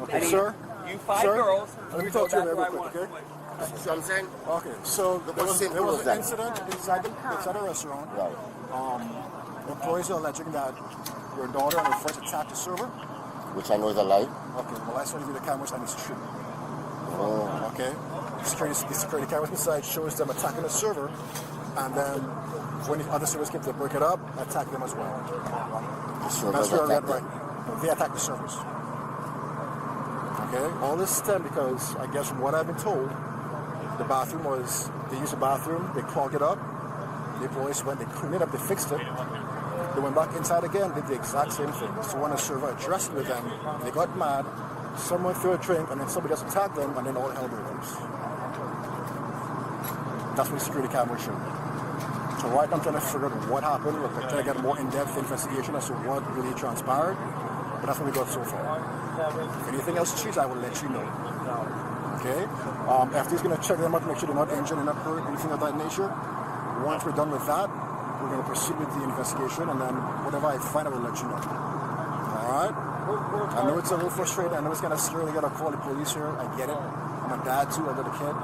Okay, sir. You five girls. Let me talk to you real quick, okay? See what I'm saying? Okay, so there was an incident inside a restaurant. Right. Employees are alleging that your daughter and her friends attacked the server. Which I know is a lie. Okay, well, I saw you the cameras and it's true. Oh. Okay? The security cameras inside shows them attacking the server, and then when the other servers came to break it up, attack them as well. That's where I read right. They attacked the servers. Okay? All this stemmed because, I guess from what I've been told, the bathroom was, they used the bathroom, they clogged it up, the employees went, they cleaned it up, they fixed it, they went back inside again, did the exact same thing. So when a server addressed with them, they got mad, someone threw a drink, and then somebody else attacked them, and then all hell broke loose. That's what the security camera showed. So right now I'm trying to figure out what happened, we're trying to get a more in-depth investigation as to what really transpired, but that's what we got so far. If anything else changes, I will let you know. Okay? FD's going to check them out to make sure they're not injured, they're not hurt, anything of that nature. Once we're done with that, we're going to proceed with the investigation, and then whatever I find, I will let you know. Alright? I know it's a little frustrating. I know it's kind of scary. You got to call the police here. I get it. I'm a dad too. I got a kid.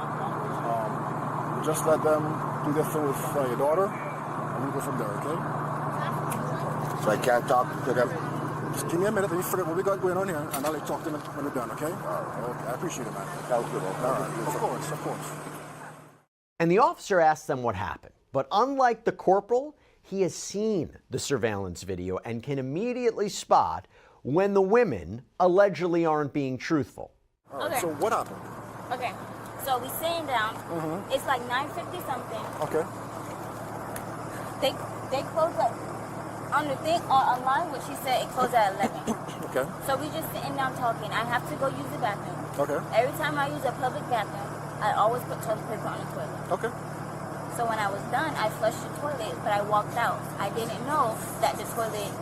Just let them do their thing with your daughter, and we'll go from there, okay? So I can't talk to them? Just give me a minute. Let me figure out what we got going on here, and I'll let you talk to them when we're done, okay? Okay. I appreciate it, man. Thank you, man. All right. Of course. And the officer asks them what happened. But unlike the corporal, he has seen the surveillance video and can immediately spot when the women allegedly aren't being truthful. All right, Okay. so what happened? Okay, so we sitting down. It's like 9:50 something. Okay. They close at on the thing online. What she said, it closed at 11. Okay. So we just sitting down talking. I have to go use the bathroom. Okay. Every time I use a public bathroom, I always put toilet paper on the toilet. Okay. So when I was done, I flushed the toilet, but I walked out. I didn't know that the toilet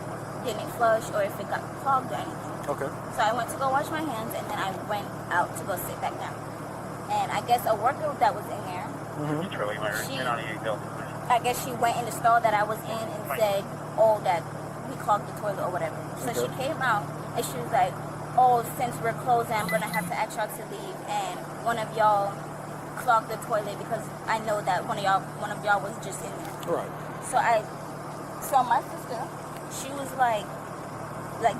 didn't flush or if it got clogged or anything. Okay. So I went to go wash my hands, and then I went out to go sit back down. And I guess a worker that was in there, I guess she went in the stall that I was in and said, oh, that we clogged the toilet or whatever. So she came out, and she was like, oh, since we're closed, I'm going to have to ask y'all to leave, and one of y'all clogged the toilet because I know that one of y'all was just in there. All right. So my sister she was like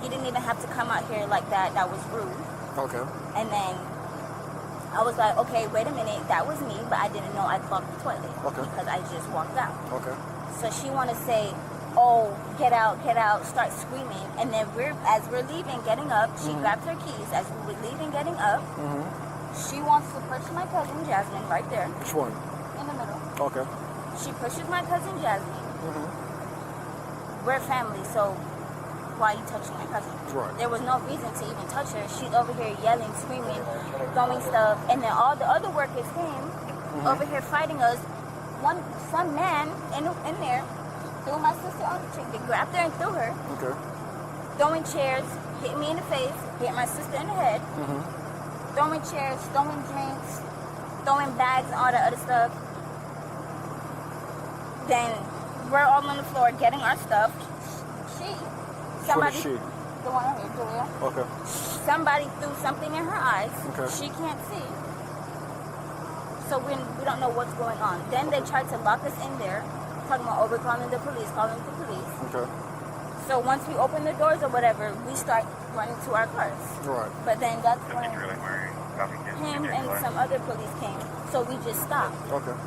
you didn't even have to come out here like that. That was rude. Okay. And then I was like, okay, wait a minute, that was me, but I didn't know I clogged the toilet because I just walked out. Okay. So she want to say, oh, get out, start screaming. And then as we're leaving, getting up, she grabbed her keys. As we were leaving, getting up, she wants to push my cousin Jasmine right there. Which one? In the middle. Okay. She pushes my cousin Jasmine. We're family, so why are you touching my cousin? Right. There was no reason to even touch her. She's over here yelling, screaming, throwing stuff. And then all the other workers came over here fighting us. Some man in there threw my sister on the chair. They grabbed her and threw her. Okay. Throwing chairs, hit me in the face, hit my sister in the head. Throwing chairs, throwing drinks, throwing bags and all that other stuff. Then we're all on the floor getting our stuff. Somebody, the one here, Julia. Okay. Somebody threw something in her eyes. Okay. She can't see. So we don't know what's going on. Then they tried to lock us in there, talking about calling the police. Okay. So once we open the doors or whatever, we start running to our cars. Right. But then that's when him and some other police came. So we just stopped. Okay.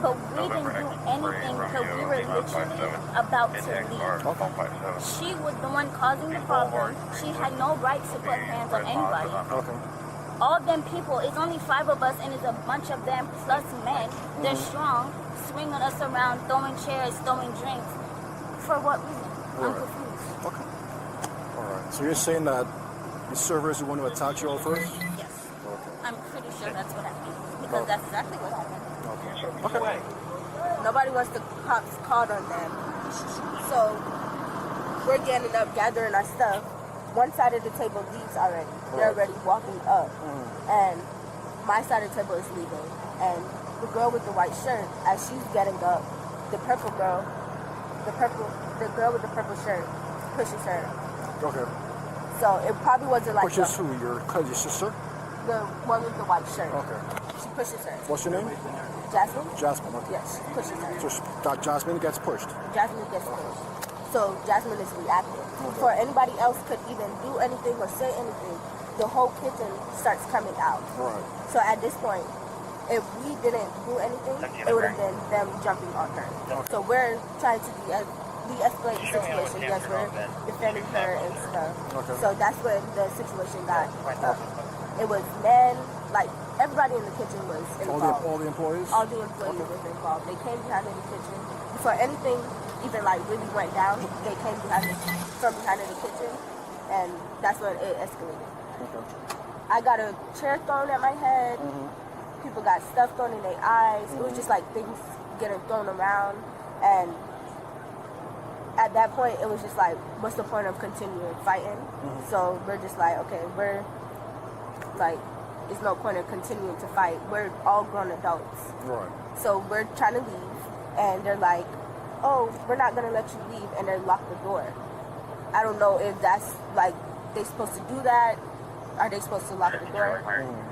But we didn't do anything because we were literally about to leave. She was the one causing the problem. She had no right to put hands on anybody. Okay. All them people, it's only 5 of us and it's a bunch of them plus men. They're strong, swinging us around, throwing chairs, throwing drinks. For what reason? I'm confused. Okay. All right. So you're saying that the server is the one who attacked you all first? Yes. Okay. I'm pretty sure that's what happened because that's exactly what happened. Okay. Nobody wants the cops called on them. So we're getting up, gathering our stuff. One side of the table leaves already. They're already walking up. And my side of the table is leaving. And the girl with the white shirt, as she's getting up, the girl with the purple shirt pushes her. Okay. So it probably wasn't like Pushes who? Your sister? the one with the white shirt. Okay. She pushes her. What's your name? Jasmine? Jasmine, okay. Yes, she pushes her. So Jasmine gets pushed. Jasmine gets pushed. So Jasmine is reacting. Before anybody else could even do anything or say anything, the whole kitchen starts coming out. Right. So at this point, if we didn't do anything, it would have been them jumping on her. So we're trying to de-escalate the situation because we're defending her and stuff. Okay. So that's when the situation got it was men, like everybody in the kitchen was involved. All the employees? All the employees was involved. They came behind in the kitchen. Before anything even like really went down, they came from behind in the kitchen, and that's when it escalated. Okay. I got a chair thrown at my head. People got stuff thrown in their eyes. It was just like things getting thrown around, and at that point, it was just like, what's the point of continuing fighting? So we're just like, okay, we're like, there's no point of continuing to fight. We're all grown adults. Right. So we're trying to leave, and they're like, oh, we're not going to let you leave, and they lock the door. I don't know if that's, like, they supposed to do that. Are they supposed to lock the door?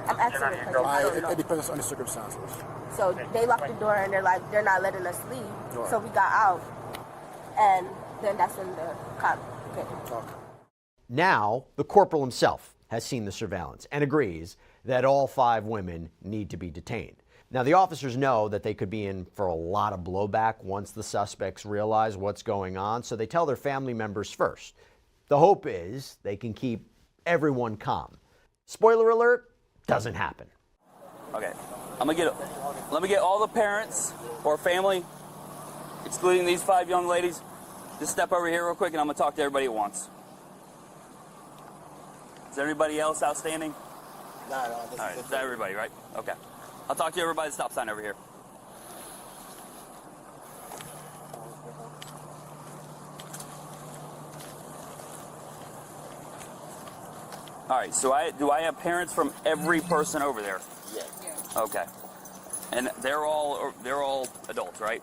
I'm asking the question. I don't know. It depends on the circumstances. So they locked the door, and they're like, they're not letting us leave. Right. So we got out, and then that's when the cop came. Okay. Now, the corporal himself has seen the surveillance and agrees that all 5 women need to be detained. Now, the officers know that they could be in for a lot of blowback once the suspects realize what's going on, so they tell their family members first. The hope is they can keep everyone calm. Spoiler alert, doesn't happen. Okay, let me get all the parents or family, excluding these 5 young ladies, just step over here real quick and I'm gonna talk to everybody at once. Is everybody else outstanding? No. All right, is that everybody, right? Okay. I'll talk to everybody at the stop sign over here. All right, so do I have parents from every person over there? Yeah. Okay. And they're all adults, right?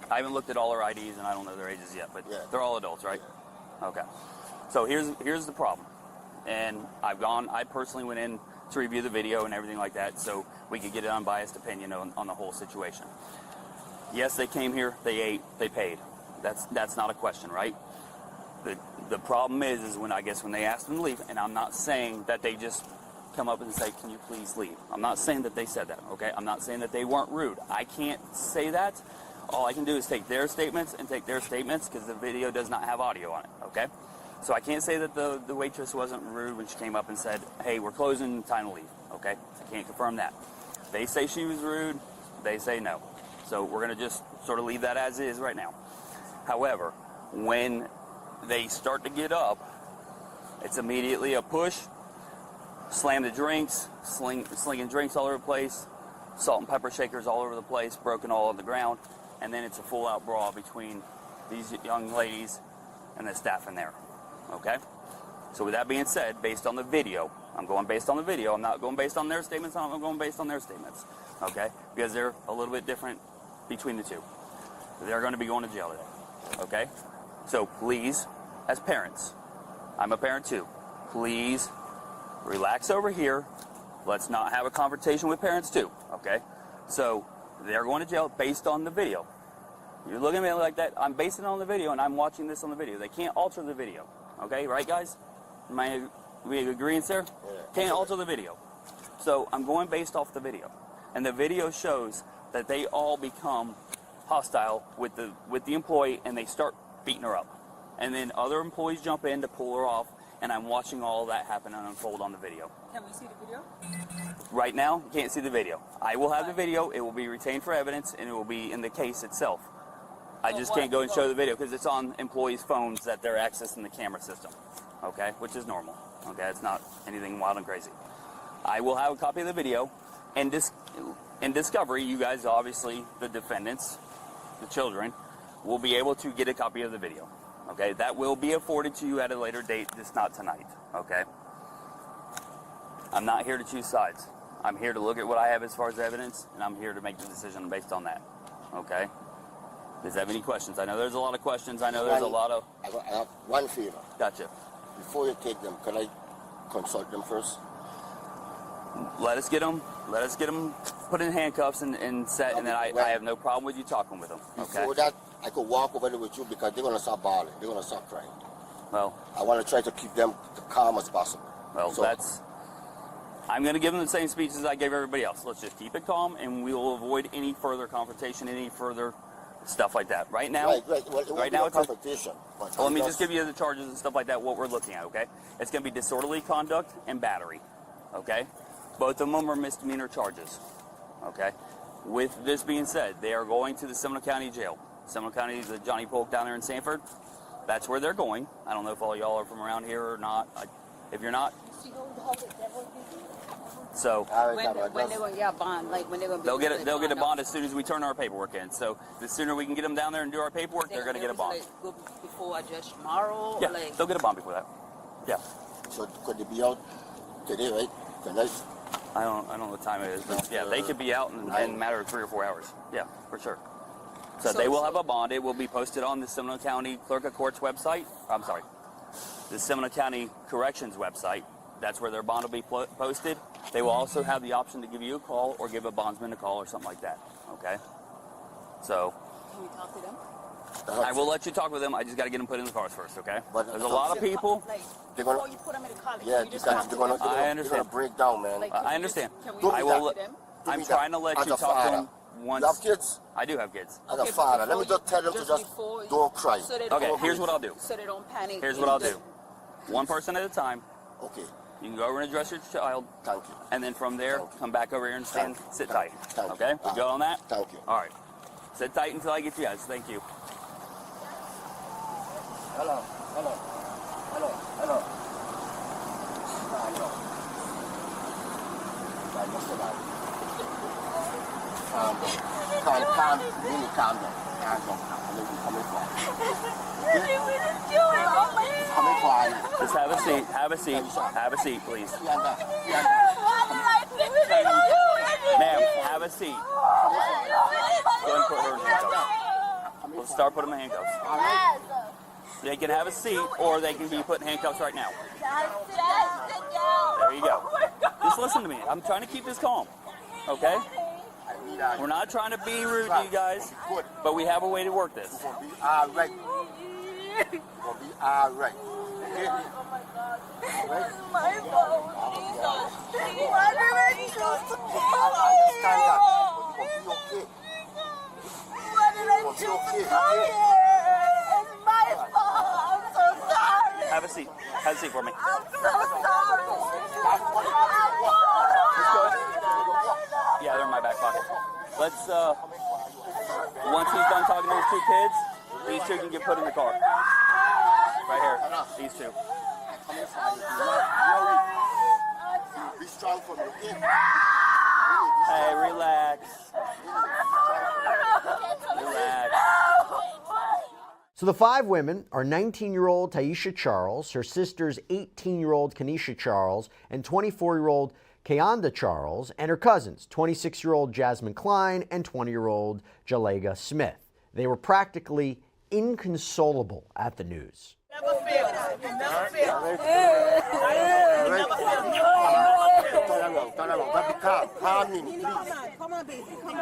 I haven't looked at all their IDs and I don't know their ages yet, but they're all adults, right? Okay. So here's the problem. And I personally went in to review the video and everything like that so we could get an unbiased opinion on the whole situation. Yes, they came here, they ate, they paid. That's not a question, right? The problem is when they asked them to leave, and I'm not saying that they just come up and say, can you please leave? I'm not saying that they said that, okay? I'm not saying that they weren't rude. I can't say that. All I can do is take their statements because the video does not have audio on it, okay? So I can't say that the waitress wasn't rude when she came up and said, hey, we're closing, time to leave, okay? I can't confirm that. They say she was rude, they say no. So we're going to just sort of leave that as is right now. However, when they start to get up, it's immediately a push, slam the drinks, slinging drinks all over the place, salt and pepper shakers all over the place, broken all on the ground, and then it's a full-out brawl between these young ladies and the staff in there, okay? So with that being said, based on the video, I'm going based on the video, I'm not going based on their statements, I'm going based on their statements, okay? Because they're a little bit different between the two. They're going to be going to jail today, okay? So please, as parents, I'm a parent too, please relax over here. Let's not have a confrontation with parents too, okay? So they're going to jail based on the video. You're looking at me like that. I'm basing it on the video, and I'm watching this on the video. They can't alter the video, okay? Right, guys? Am we agreeing, sir? Yeah. Can't alter the video. So I'm going based off the video. And the video shows that they all become hostile with the employee, and they start beating her up. And then other employees jump in to pull her off, and I'm watching all that happen and unfold on the video. Can we see the video? Right now, you can't see the video. I will have the video. It will be retained for evidence, and it will be in the case itself. I just can't go and show the video because it's on employees' phones that they're accessing the camera system, okay, which is normal. Okay, it's not anything wild and crazy. I will have a copy of the video, and in discovery, you guys, obviously, the defendants, the children, will be able to get a copy of the video. Okay, that will be afforded to you at a later date, just not tonight, okay? I'm not here to choose sides. I'm here to look at what I have as far as evidence, and I'm here to make the decision based on that, okay? Does that have any questions? I know there's a lot of questions. I know there's a lot of... I have one favor. Gotcha. Before you take them, can I consult them first? Let us get them put in handcuffs and set, and then I have no problem with you talking with them, okay? Before that, I could walk over there with you because they're going to start bawling. They're going to start crying. Well... I want to try to keep them as calm as possible. Well, so, I'm going to give them the same speech as I gave everybody else. Let's just keep it calm, and we will avoid any further confrontation, any further stuff like that. Right now... Right now, it's a confrontation. Well, let me just give you the charges and stuff like that, what we're looking at, okay? It's going to be disorderly conduct and battery, okay? Both of them are misdemeanor charges, okay? With this being said, they are going to the Seminole County Jail. Seminole County, the Johnny Polk down there in Sanford, that's where they're going. I don't know if all y'all are from around here or not. If you're not, so when they're going to get a bond, like when they're going to they'll get a bond as soon as we turn our paperwork in. So the sooner we can get them down there and do our paperwork, they're going to get a bond. Like, go before a judge tomorrow? Yeah, or like... they'll get a bond before that. Yeah. So could they be out today, right? Tonight? I don't know what time it is, but yeah, they could be out in a matter of 3 or 4 hours. Yeah, for sure. So they will have a bond. It will be posted on the Seminole County Clerk of Court's website. I'm sorry, the Seminole County Corrections website. That's where their bond will be posted. They will also have the option to give you a call or give a bondsman a call or something like that. Okay? So... Can we talk to them? I will let you talk with them. I just got to get them put in the cars first, okay? There's a lot of people. Before you put them in the car, yeah, you just talk to them. I understand. They're going to break down, man. Like, I understand. I will. I'm trying to let you talk to them once. You have kids? I do have kids. As a father, let me just tell them to just don't cry. Okay, here's what I'll do. So they don't panic. Here's what I'll do. One person at a time. Okay. You can go over and address your child. Thank you. And then from there, come back over here and sit tight. Okay? We go on that? Thank you. All right. Sit tight until I get you guys. Thank you. Hello. Calm down. Just have a seat. Have a seat. Have a seat, please. Ma'am, have a seat. Go ahead and put her in handcuffs. We'll start putting them in handcuffs. They can have a seat, or they can be put in handcuffs right now. There you go. Just listen to me. I'm trying to keep this calm. Okay? We're not trying to be rude to you guys, but we have a way to work this. Right. gonna be all right. Okay? Right? My fault, Jesus. Why did I choose to call Understand that. here? You're gonna be okay. Why did I choose to come here? It's my fault. I'm so sorry. Have a seat. Have a seat for me. I'm so sorry. Yeah, they're in my back pocket. Let's, once he's done talking to his two kids, these two can get put in the car. Right here. These two. Be strong for me, okay? Hey, relax. Relax. So the five women are 19-year-old Taisha Charles, her sister's 18-year-old Kanisha Charles, and 24-year-old Kayonda Charles, and her cousins, 26-year-old Jasmine Klein and 20-year-old Jalega Smith. They were practically inconsolable at the news. Never fail. Never fail. Turn around. But be calm. Calm me, please. Come on, baby. Come on.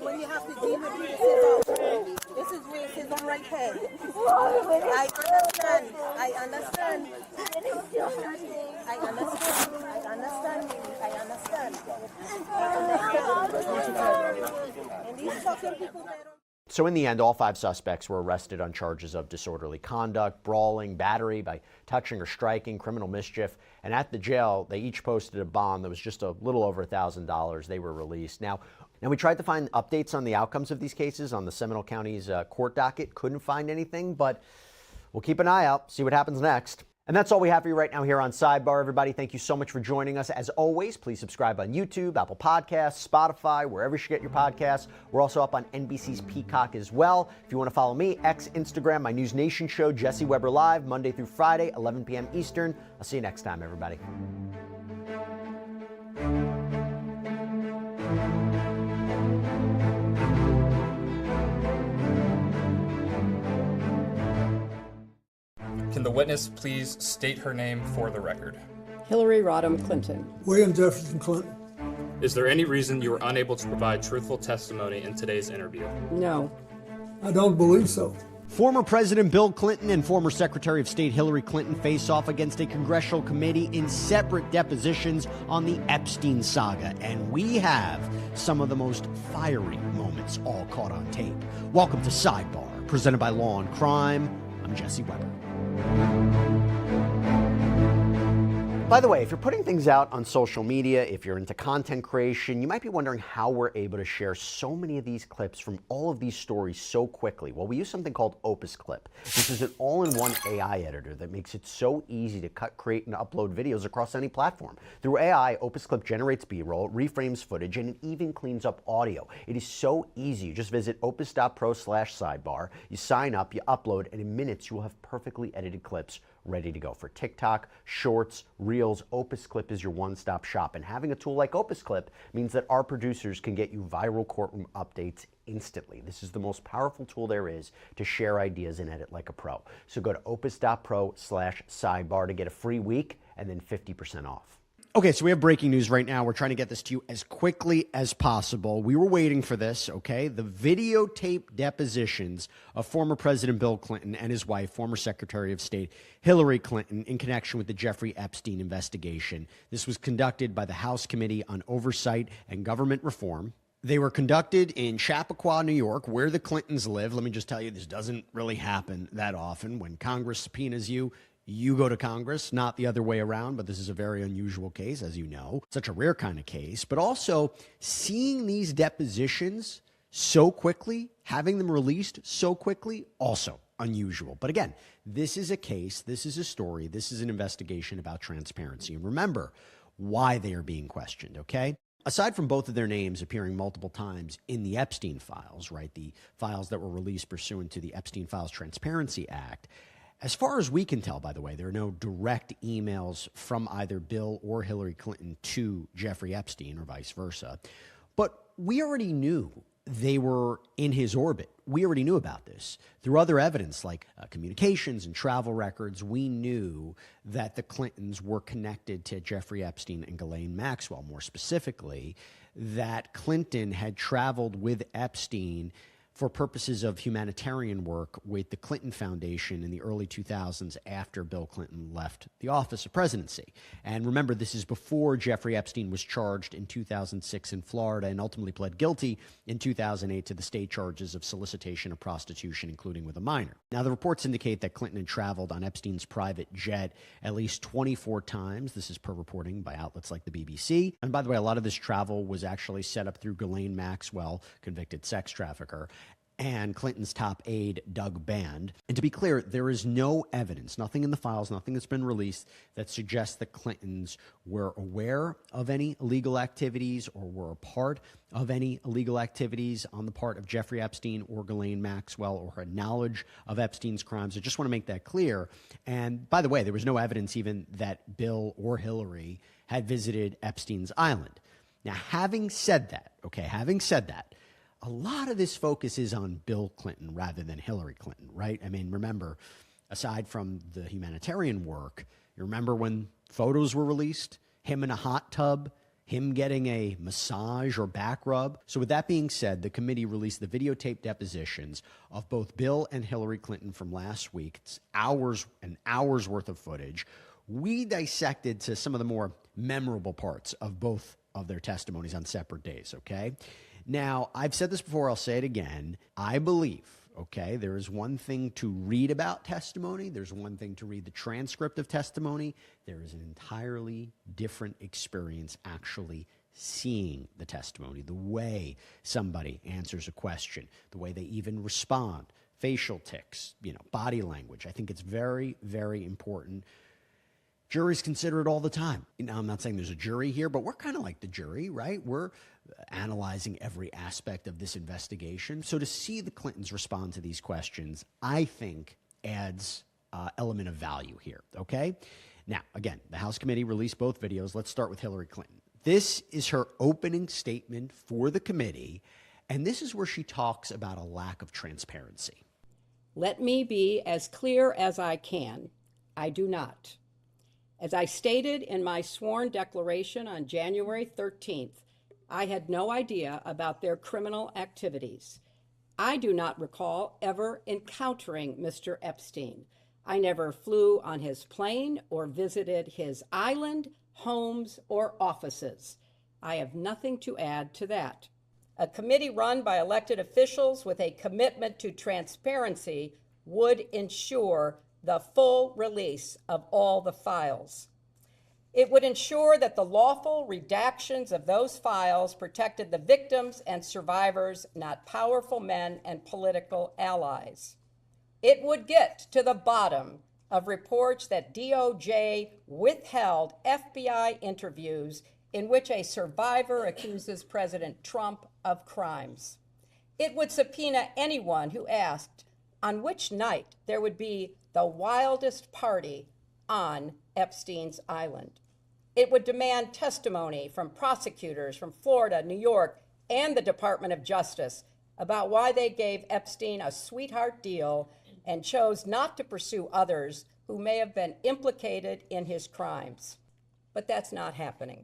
When you have to deal with racism, this is racism right here. I understand. I understand. And these fucking people that So in the end, all five suspects were arrested on charges of disorderly conduct, brawling, battery by touching or striking, criminal mischief. And at the jail, they each posted a bond that was just a little over $1,000. They were released. Now we tried to find updates on the outcomes of these cases on the Seminole County's court docket. Couldn't find anything, but we'll keep an eye out, see what happens next. And that's all we have for you right now here on Sidebar, everybody. Thank you so much for joining us. As always, please subscribe on YouTube, Apple Podcasts, Spotify, wherever you get your podcasts. We're also up on NBC's Peacock as well. If you want to follow me, X, Instagram, my News Nation show, Jesse Weber Live, Monday through Friday, 11 p.m. Eastern. I'll see you next time, everybody. Can the witness please state her name for the record? Hillary Rodham Clinton. William Jefferson Clinton. Is there any reason you were unable to provide truthful testimony in today's interview? No. I don't believe so. Former President Bill Clinton and former Secretary of State Hillary Clinton face off against a congressional committee in separate depositions on the Epstein saga. And we have some of the most fiery moments all caught on tape. Welcome to Sidebar, presented by Law and Crime. I'm Jesse Weber. By the way, if you're putting things out on social media, if you're into content creation, you might be wondering how we're able to share so many of these clips from all of these stories so quickly. Well, we use something called Opus Clip. This is an all-in-one AI editor that makes it so easy to cut, create, and upload videos across any platform. Through AI, Opus Clip generates B-roll, reframes footage, and it even cleans up audio. It is so easy. You just visit opus.pro/sidebar, you sign up, you upload, and in minutes you will have perfectly edited clips ready to go for TikTok, Shorts, Reels. Opus Clip is your one-stop shop. And having a tool like Opus Clip means that our producers can get you viral courtroom updates instantly. This is the most powerful tool there is to share ideas and edit like a pro. So go to opus.pro/sidebar to get a free week and then 50% off. Okay, so we have breaking news right now. We're trying to get this to you as quickly as possible. We were waiting for this, okay? The videotape depositions of former President Bill Clinton and his wife, former Secretary of State Hillary Clinton, in connection with the Jeffrey Epstein investigation. This was conducted by the House Committee on Oversight and Government Reform. They were conducted in Chappaqua, New York, where the Clintons live. Let me just tell you, this doesn't really happen that often. When Congress subpoenas you, you go to Congress, not the other way around, but this is a very unusual case, as you know. Such a rare kind of case. But also, seeing these depositions so quickly, having them released so quickly, also unusual. But again, this is a case, this is a story, this is an investigation about transparency. And remember why they are being questioned, okay? Aside from both of their names appearing multiple times in the Epstein files, right, the files that were released pursuant to the Epstein Files Transparency Act, as far as we can tell, by the way, there are no direct emails from either Bill or Hillary Clinton to Jeffrey Epstein or vice versa. But we already knew they were in his orbit. We already knew about this. Through other evidence like communications and travel records, we knew that the Clintons were connected to Jeffrey Epstein and Ghislaine Maxwell. More specifically, that Clinton had traveled with Epstein for purposes of humanitarian work with the Clinton Foundation in the early 2000s after Bill Clinton left the office of presidency. And remember, this is before Jeffrey Epstein was charged in 2006 in Florida and ultimately pled guilty in 2008 to the state charges of solicitation of prostitution, including with a minor. Now, the reports indicate that Clinton had traveled on Epstein's private jet at least 24 times. This is per reporting by outlets like the BBC. And by the way, a lot of this travel was actually set up through Ghislaine Maxwell, convicted sex trafficker, and Clinton's top aide, Doug Band. And to be clear, there is no evidence, nothing in the files, nothing that's been released that suggests the Clintons were aware of any illegal activities or were a part of any illegal activities on the part of Jeffrey Epstein or Ghislaine Maxwell or had knowledge of Epstein's crimes. I just want to make that clear. And by the way, there was no evidence even that Bill or Hillary had visited Epstein's island. Now, having said that, a lot of this focus is on Bill Clinton rather than Hillary Clinton, right? I mean, remember, aside from the humanitarian work, you remember when photos were released, him in a hot tub, him getting a massage or back rub. So with that being said, the committee released the videotape depositions of both Bill and Hillary Clinton from last week. It's hours and hours worth of footage. We dissected to some of the more memorable parts of both of their testimonies on separate days, okay? Now, I've said this before, I'll say it again. I believe, okay, there is one thing to read about testimony. There's one thing to read the transcript of testimony. There is an entirely different experience actually seeing the testimony, the way somebody answers a question, the way they even respond, facial tics, body language. I think it's very, very important. Juries consider it all the time. Now, I'm not saying there's a jury here, but we're kind of like the jury, right? We're analyzing every aspect of this investigation. So to see the Clintons respond to these questions, I think adds element of value here, okay? Now, again, the House committee released both videos. Let's start with Hillary Clinton. This is her opening statement for the committee, and this is where she talks about a lack of transparency. Let me be as clear as I can. I do not. As I stated in my sworn declaration on January 13th, I had no idea about their criminal activities. I do not recall ever encountering Mr. Epstein. I never flew on his plane or visited his island, homes, or offices. I have nothing to add to that. A committee run by elected officials with a commitment to transparency would ensure the full release of all the files. It would ensure that the lawful redactions of those files protected the victims and survivors, not powerful men and political allies. It would get to the bottom of reports that DOJ withheld FBI interviews in which a survivor accuses President Trump of crimes. It would subpoena anyone who asked on which night there would be the wildest party on Epstein's island. It would demand testimony from prosecutors from Florida, New York, and the Department of Justice about why they gave Epstein a sweetheart deal and chose not to pursue others who may have been implicated in his crimes. But that's not happening.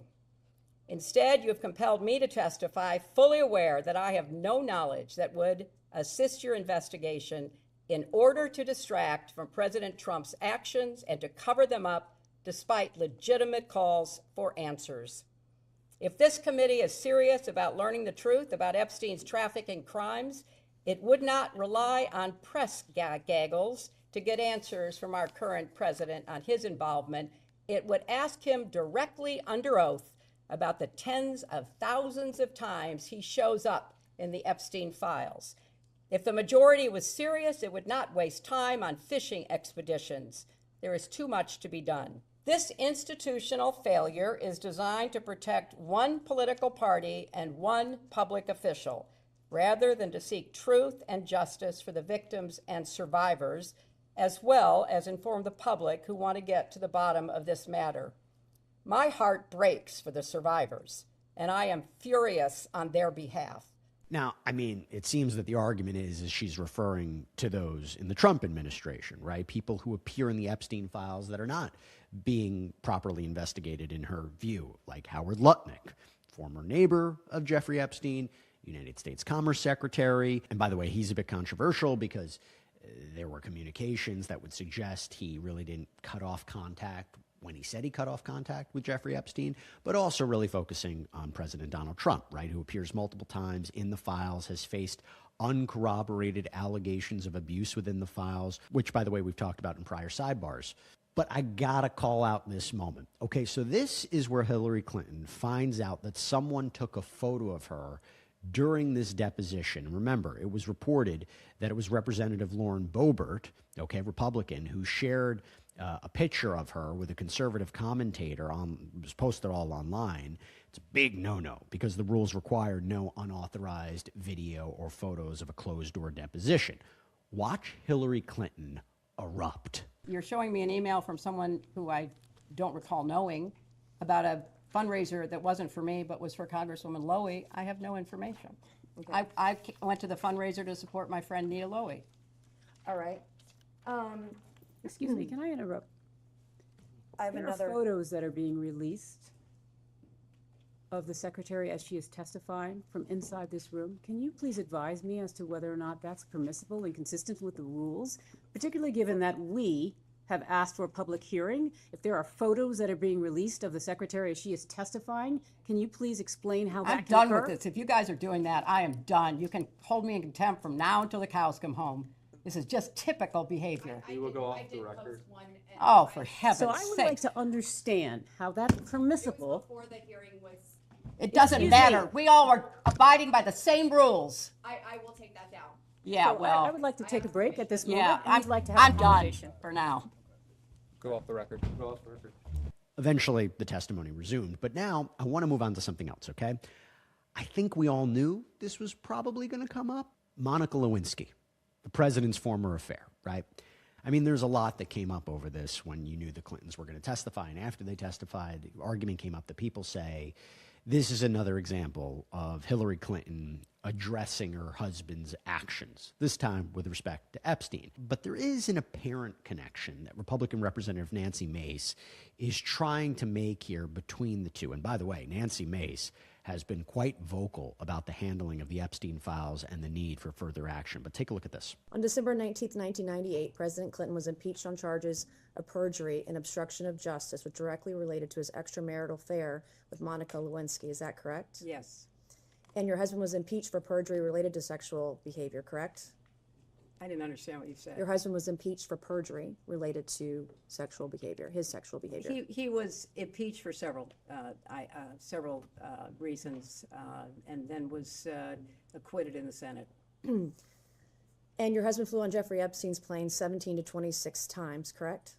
Instead, you have compelled me to testify, fully aware that I have no knowledge that would assist your investigation in order to distract from President Trump's actions and to cover them up despite legitimate calls for answers. If this committee is serious about learning the truth about Epstein's trafficking crimes, it would not rely on press gaggles to get answers from our current president on his involvement. It would ask him directly under oath about the tens of thousands of times he shows up in the Epstein files. If the majority was serious, it would not waste time on fishing expeditions. There is too much to be done. This institutional failure is designed to protect one political party and one public official, rather than to seek truth and justice for the victims and survivors, as well as inform the public who want to get to the bottom of this matter. My heart breaks for the survivors. and I am furious on their behalf. Now, I mean, it seems that the argument is she's referring to those in the Trump administration, right? People who appear in the Epstein files that are not being properly investigated in her view, like Howard Lutnick, former neighbor of Jeffrey Epstein, United States Commerce Secretary. And by the way, he's a bit controversial because there were communications that would suggest he really didn't cut off contact when he said he cut off contact with Jeffrey Epstein, but also really focusing on President Donald Trump, right, who appears multiple times in the files, has faced uncorroborated allegations of abuse within the files, which, by the way, we've talked about in prior sidebars. But I gotta call out this moment. Okay, so this is where Hillary Clinton finds out that someone took a photo of her during this deposition. Remember, it was reported that it was Representative Lauren Boebert, okay, Republican, who shared a picture of her with a conservative commentator it was posted all online. It's a big no-no because the rules require no unauthorized video or photos of a closed-door deposition. Watch Hillary Clinton erupt. You're showing me an email from someone who I don't recall knowing about a fundraiser that wasn't for me but was for Congresswoman Lowy. I have no information. Okay. I went to the fundraiser to support my friend Nia Lowy. All right. Excuse me, can I interrupt? I have There another. are photos that are being released of the secretary as she is testifying from inside this room. Can you please advise me as to whether or not that's permissible and consistent with the rules, particularly given that we have asked for a public hearing? If there are photos that are being released of the secretary as she is testifying, can you please explain how that I'm can done occur? with this. If you guys are doing that, I am done. You can hold me in contempt from now until the cows come home. This is just typical behavior. We will go off the record. Oh, for heaven's sake. So I would like to understand how that's permissible. It doesn't Excuse matter. me. We all are abiding by the same rules. I will take that down. Yeah, So well. I would like to take a break at this moment. Yeah, and I'd like to have I'm a done conversation. for now. Go off the record. Go off the record. Eventually, the testimony resumed. But now I want to move on to something else, okay? I think we all knew this was probably going to come up. Monica Lewinsky, the president's former affair, right? I mean, there's a lot that came up over this when you knew the Clintons were going to testify. And after they testified, the argument came up that people say, this is another example of Hillary Clinton addressing her husband's actions, this time with respect to Epstein. But there is an apparent connection that Republican Representative Nancy Mace is trying to make here between the two. And by the way, Nancy Mace has been quite vocal about the handling of the Epstein files and the need for further action. But take a look at this. On December 19, 1998, President Clinton was impeached on charges of perjury and obstruction of justice, which directly related to his extramarital affair with Monica Lewinsky. Is that correct? Yes. And your husband was impeached for perjury related to sexual behavior, correct? I didn't understand what you said. Your husband was impeached for perjury related to sexual behavior, his sexual behavior. He was impeached for several reasons, and then was acquitted in the Senate. And your husband flew on Jeffrey Epstein's plane 17 to 26 times, correct?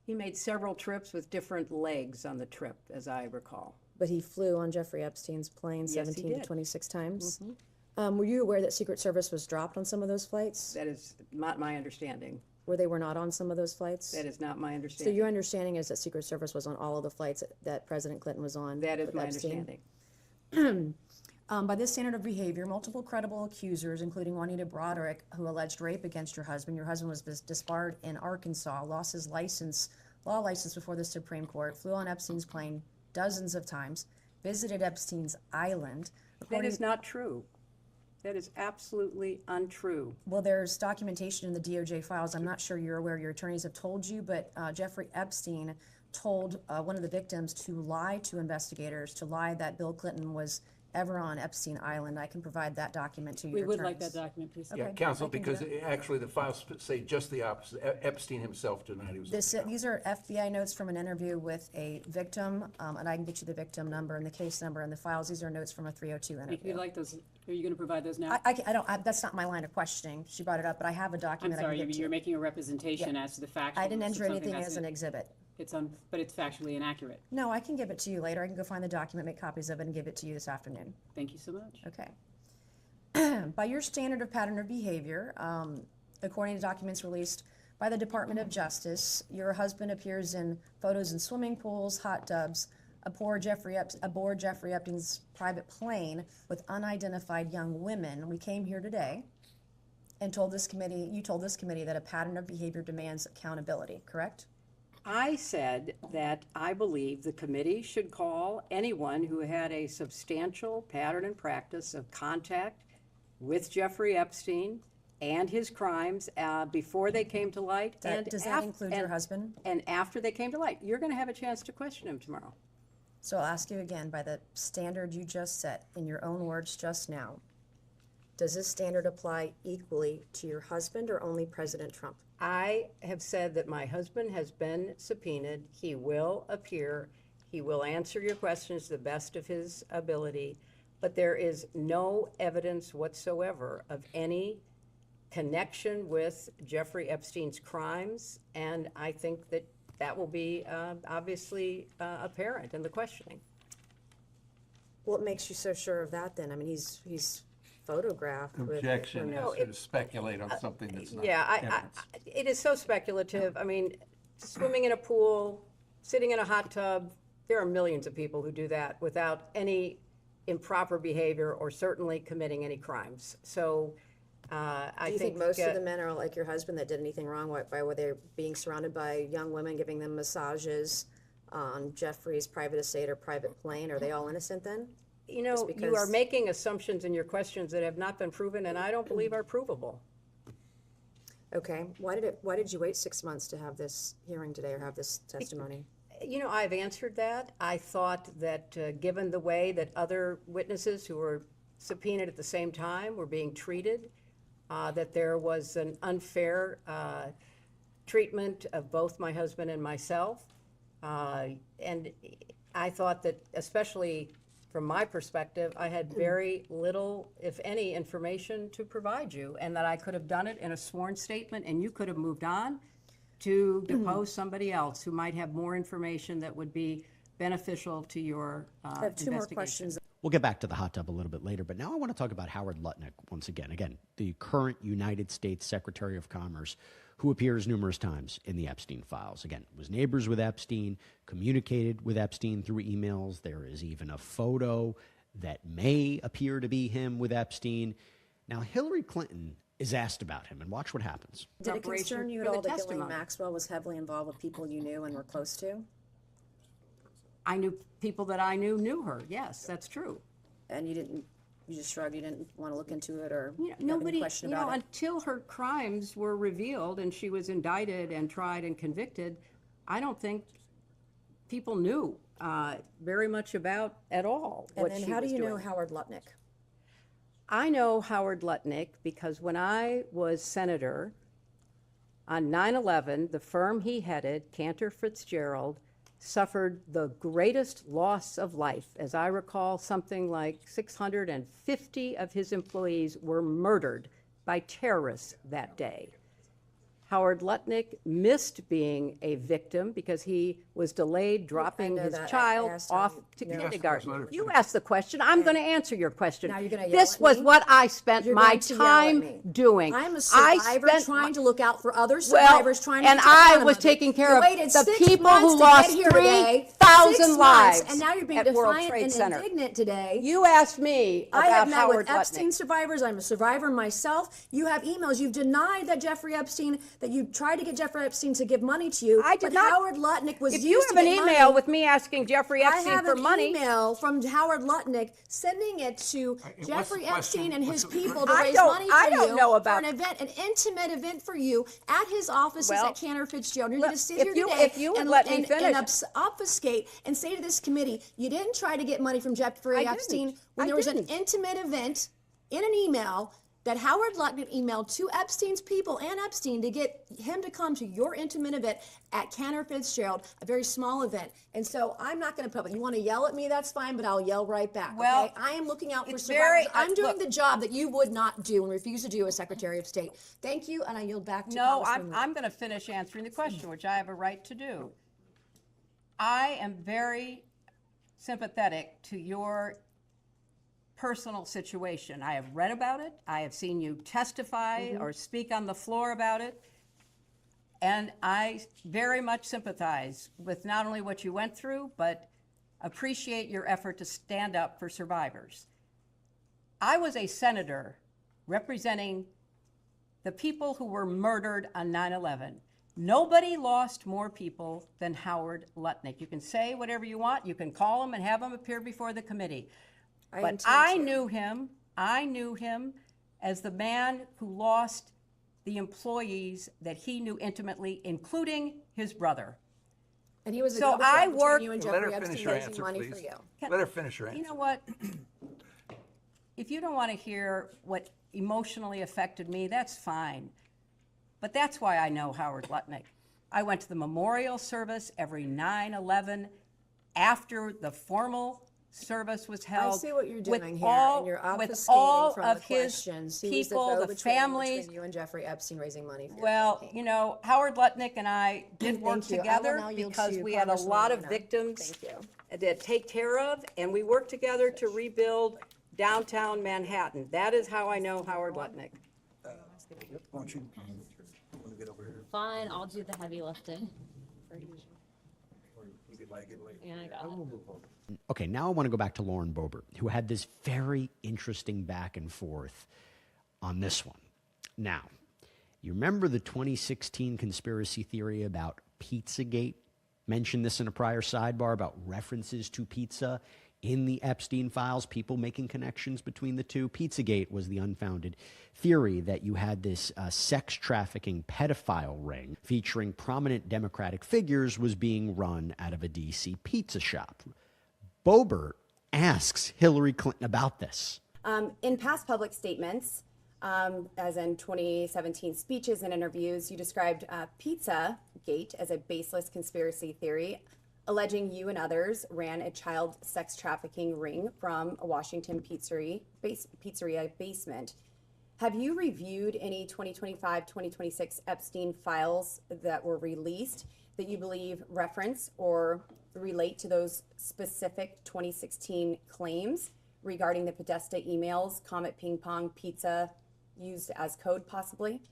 He made several trips with different legs on the trip, as I recall. But he flew on Jeffrey Epstein's plane Yes, he 17 to did. 26 times? Mhm. Were you aware that Secret Service was dropped on some of those flights? That is not my understanding. Where they were not on some of those flights? That is not my So understanding. your understanding is that Secret Service was on all of the flights that President Clinton was on? That is with my Epstein? understanding. By this standard of behavior, multiple credible accusers, including Juanita Broderick, who alleged rape against your husband was disbarred in Arkansas, lost his law license before the Supreme Court, flew on Epstein's plane dozens of times, visited Epstein's island. That is not true. That is absolutely untrue. Well, there's documentation in the DOJ files. I'm not sure you're aware, your attorneys have told you, but Jeffrey Epstein told one of the victims to lie to investigators, to lie that Bill Clinton was ever on Epstein Island. I can provide that document to your We attorneys. would like that document, please. Okay, Yeah, counsel, I can do because that. actually the files say just the opposite. Epstein himself denied he was. These are FBI notes from an interview with a victim, and I can get you the victim number and the case number and the files. These are notes from a 302 If interview. you'd like those, are you going to provide those now? That's not my line of questioning. She brought it up, but I have a I'm document I sorry, can get to you're you. making a representation Yeah. as to the facts. I didn't enter anything as an exhibit. But it's factually inaccurate. No, I can give it to you later. I can go find the document, make copies of it, and give it to you this afternoon. Thank you so much. Okay. By your standard of pattern of behavior, according to documents released by the Department of Justice, your husband appears in photos in swimming pools, hot tubs, aboard Jeffrey Epstein's private plane with unidentified young women. We came here today and you told this committee that a pattern of behavior demands accountability, correct? I said that I believe the committee should call anyone who had a substantial pattern and practice of contact with Jeffrey Epstein and his crimes before they came to light. Does that include your husband? And after they came to light. You're going to have a chance to question him tomorrow. So I'll ask you again, by the standard you just set, in your own words just now, does this standard apply equally to your husband or only President Trump? I have said that my husband has been subpoenaed. He will appear. He will answer your questions to the best of his ability. But there is no evidence whatsoever of any connection with Jeffrey Epstein's crimes. And I think that that will be obviously apparent in the questioning. What makes you so sure of that then? I mean, he's photographed Objection with... is to speculate on something that's not Yeah, evidence. it is so speculative. I mean, swimming in a pool, sitting in a hot tub, there are millions of people who do that without any improper behavior or certainly committing any crimes. So I Do you think most of the men are like your husband that did anything wrong by were they being surrounded by young women, giving them massages on Jeffrey's private estate or private plane? Are they all innocent then? You know, you are making assumptions in your questions that have not been proven and I don't believe are provable. Okay, why did you wait 6 months to have this hearing today or have this testimony? You know, I've answered that. I thought that given the way that other witnesses who were subpoenaed at the same time were being treated, that there was an unfair treatment of both my husband and myself. And I thought that, especially from my perspective, I had very little, if any, information to provide you, and that I could have done it in a sworn statement, and you could have moved on to depose somebody else who might have more information that would be beneficial to your I have two more questions. We'll get back to the hot tub a little bit later, but now I want to talk about Howard Lutnick once again. Again, the current United States Secretary of Commerce, who appears numerous times in the Epstein files. Again, was neighbors with Epstein, communicated with Epstein through emails. There is even a photo that may appear to be him with Epstein. Now, Hillary Clinton is asked about him, and watch what happens. Did it concern you at all that Ghislaine Maxwell was heavily involved with people you knew and were close to? I knew people that I knew her. Yes, that's true. And you just shrugged, you didn't want to look into it or have nobody, any question about it? until her crimes were revealed and she was indicted and tried and convicted, I don't think people knew very much about at all And what then she how do was you know doing. Howard Lutnick? I know Howard Lutnick because when I was senator, on 9/11, the firm he headed, Cantor Fitzgerald, suffered the greatest loss of life. As I recall, something like 650 of his employees were murdered by terrorists that day. Howard Lutnick missed being a victim because he was delayed dropping his child off to kindergarten. You asked the question. I'm going to answer your question. Now you're gonna yell This at was me? what I spent You're my going to yell at time me. doing. I'm a I survivor spent trying to look out for other Well, survivors trying to and protect I them. was taking care You of waited the 6 people months who to lost get here today. 3,000 6 months, lives and now you're being at World defiant Trade and Center. indignant today. You asked me I have about met Howard with Epstein Lutnick. survivors. I'm a survivor myself. You have emails. You've denied that Jeffrey Epstein, that you tried to get Jeffrey Epstein to give money to you. I did but not. Howard Lutnick was If used you to have an get email money. with me asking Jeffrey Epstein I have for an money, email from Howard Lutnick sending it to Jeffrey Epstein and his people to I raise don't- money for I don't you know about- for an event, an intimate event for you at his offices Well, at Cantor Fitzgerald. You're look, going to sit if here you- today if you would and, let me and, finish. and obfuscate and say to this committee, you didn't try to get money from Jeffrey I Epstein didn't. when I there was didn't. an intimate event in an email that Howard Lutnick emailed to Epstein's people and Epstein to get him to come to your intimate event at Cantor Fitzgerald, a very small event. And so I'm not going to public. You want to yell at me, that's fine, but I'll yell right back. Well, okay? I am looking out for it's survivors. very- I'm doing look- the job that you would not do and refuse to do as Secretary of State. Thank you, and I yield back to No, Congresswoman. I'm going to finish answering the question, which I have a right to do. I am very sympathetic to your personal situation. I have read about it. I have seen you testify or speak on the floor about it. And I very much sympathize with not only what you went through, but appreciate your effort to stand up for survivors. I was a senator representing the people who were murdered on 9/11. Nobody lost more people than Howard Lutnick. You can say whatever you want. You can call him and have him appear before the committee. But I knew him as the man who lost the employees that he knew intimately, including his brother. And he was a so double I threat worked. between you and Let Jeffrey her finish Epstein her raising answer, money please. for you. Let her finish her answer. You know what? If you don't want to hear what emotionally affected me, that's fine. But that's why I know Howard Lutnick. I went to the memorial service every 9/11 after the formal service was held. I see what you're with doing here, all, and you're with obfuscating all from of the his questions. He people, was the go-between families. between you and Jeffrey Epstein raising money for your Well, campaign. you know, Howard Lutnick and I did work Thank you. I will together now yield because to we had a Congresswoman lot of Luna. victims Thank you. to take care of, and we worked together to rebuild downtown Manhattan. That is how I know Howard Lutnick. Why don't you get over here? Fine, I'll do the heavy lifting. Yeah, I got it. Okay, now I want to go back to Lauren Boebert, who had this very interesting back and forth on this one. Now, you remember the 2016 conspiracy theory about Pizzagate? Mentioned this in a prior sidebar about references to pizza in the Epstein files, people making connections between the two. Pizzagate was the unfounded theory that you had this sex trafficking pedophile ring featuring prominent Democratic figures was being run out of a D.C. pizza shop. Boebert asks Hillary Clinton about this. In past public statements, as in 2017 speeches and interviews, you described Pizzagate as a baseless conspiracy theory, alleging you and others ran a child sex trafficking ring from a Washington pizzeria basement. Have you reviewed any 2025-2026 Epstein files that were released that you believe reference or relate to those specific 2016 claims regarding the Podesta emails, Comet Ping Pong Pizza used as code possibly?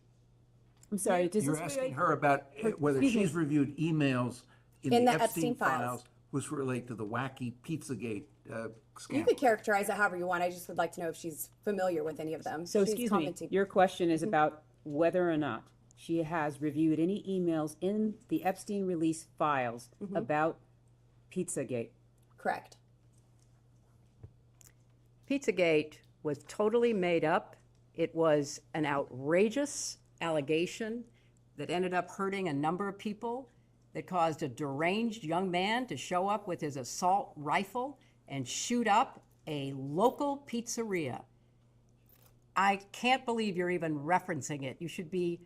I'm sorry, does You're this asking relate? her about whether Excuse me. she's reviewed emails In the Epstein files. which relate to the wacky Pizzagate You scandal. could characterize it however you want. I just would like to know if she's familiar with any of them. So She's excuse me, commenting. your question is about whether or not she has reviewed any emails in the Epstein release files about Pizzagate. Correct. Pizzagate was totally made up. It was an outrageous allegation that ended up hurting a number of people, that caused a deranged young man to show up with his assault rifle and shoot up a local pizzeria. I can't believe you're even referencing it. You should be.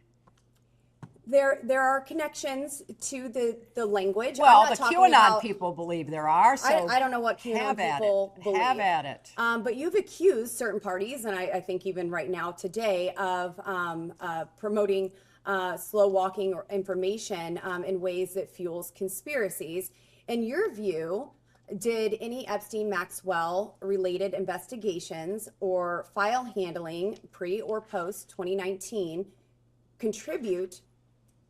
There are connections to the language. Well, I'm not the talking QAnon about- people believe there are, so I don't know what QAnon have at people it. believe. Have at it. But you've accused certain parties, and I think even right now today, of promoting slow walking or information in ways that fuels conspiracies. In your view, did any Epstein-Maxwell related investigations or file handling pre or post 2019 contribute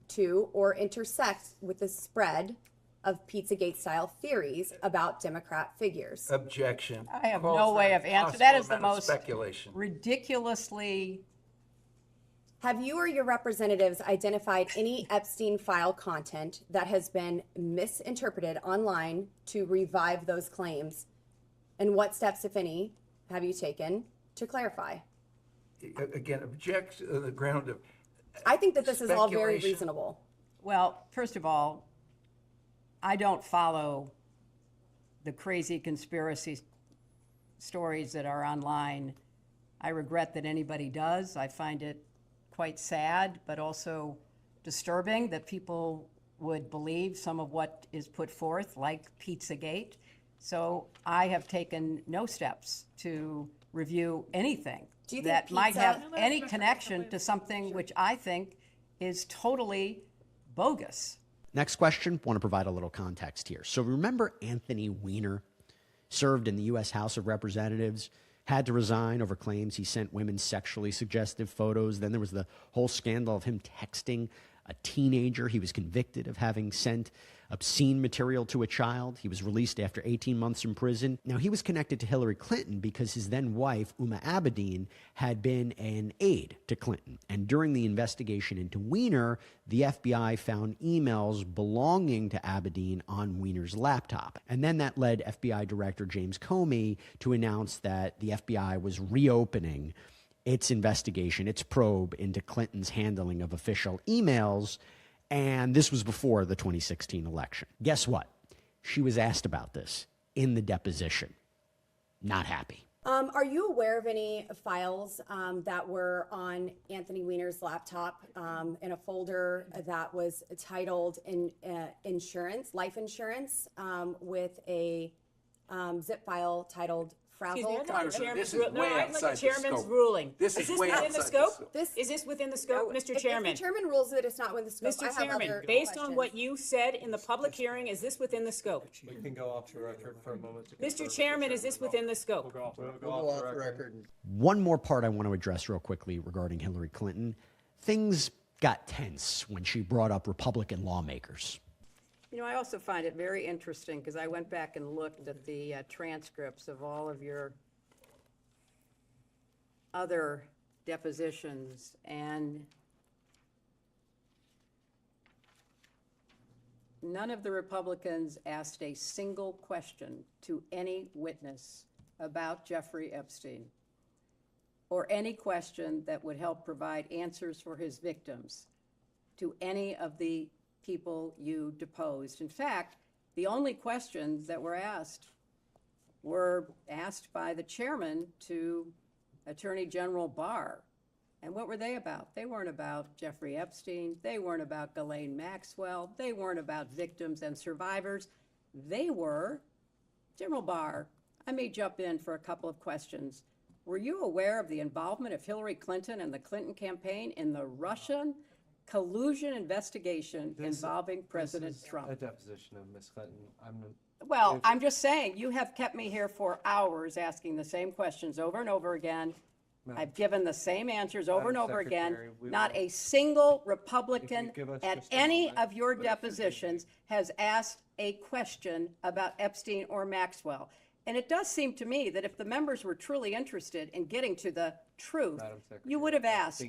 to or intersect with the spread of Pizzagate style theories about Democrat figures? Objection. I have Calls no for way an of answering. That is the impossible amount of most speculation. ridiculously. Have you or your representatives identified any Epstein file content that has been misinterpreted online to revive those claims? And what steps, if any, have you taken to clarify? Again, object on the ground of I think that this is all very speculation. reasonable. Well, first of all, I don't follow the crazy conspiracy stories that are online. I regret that anybody does. I find it quite sad, but also disturbing that people would believe some of what is put forth, like Pizzagate. So I have taken no steps to review anything Do you think that might have pizza- any connection to something which I think is totally bogus. Next question, want to provide a little context here. So remember Anthony Weiner served in the U.S. House of Representatives, had to resign over claims he sent women sexually suggestive photos. Then there was the whole scandal of him texting a teenager. He was convicted of having sent obscene material to a child. He was released after 18 months in prison. Now, he was connected to Hillary Clinton because his then wife, Uma Abedin, had been an aide to Clinton. And during the investigation into Weiner, the FBI found emails belonging to Abedin on Weiner's laptop. And then that led FBI Director James Comey to announce that the FBI was reopening its investigation, its probe into Clinton's handling of official emails. And this was before the 2016 election. Guess what? She was asked about this in the deposition. Not happy. Are you aware of any files that were on Anthony Weiner's laptop in a folder that was titled insurance, life insurance, with a zip file titled frazzled? This is chairman's ruling. This is way within the outside scope? the scope. Is this within the scope, Mr. Chairman? If the chairman rules that it's not within the scope, Mr. I have Chairman, other based on questions. what you said in the public hearing, is this within the scope? We can go off the record for a moment. Mr. Chairman, is this within the scope? We'll go off the record. One more part I want to address real quickly regarding Hillary Clinton. Things got tense when she brought up Republican lawmakers. You know, I also find it very interesting because I went back and looked at the transcripts of all of your other depositions, and none of the Republicans asked a single question to any witness about Jeffrey Epstein, or any question that would help provide answers for his victims to any of the people you deposed. In fact, the only questions that were asked by the chairman to Attorney General Barr. And what were they about? They weren't about Jeffrey Epstein. They weren't about Ghislaine Maxwell. They weren't about victims and survivors. They were, General Barr, I may jump in for a couple of questions. Were you aware of the involvement of Hillary Clinton and the Clinton campaign in the Russian collusion investigation involving President Trump? A deposition of Ms. Clinton. Well, I'm just saying, you have kept me here for hours asking the same questions over and over again. I've given the same answers over and over again. Not a single Republican at any of your depositions has asked a question about Epstein or Maxwell. And it does seem to me that if the members were truly interested in getting to the truth, you would have asked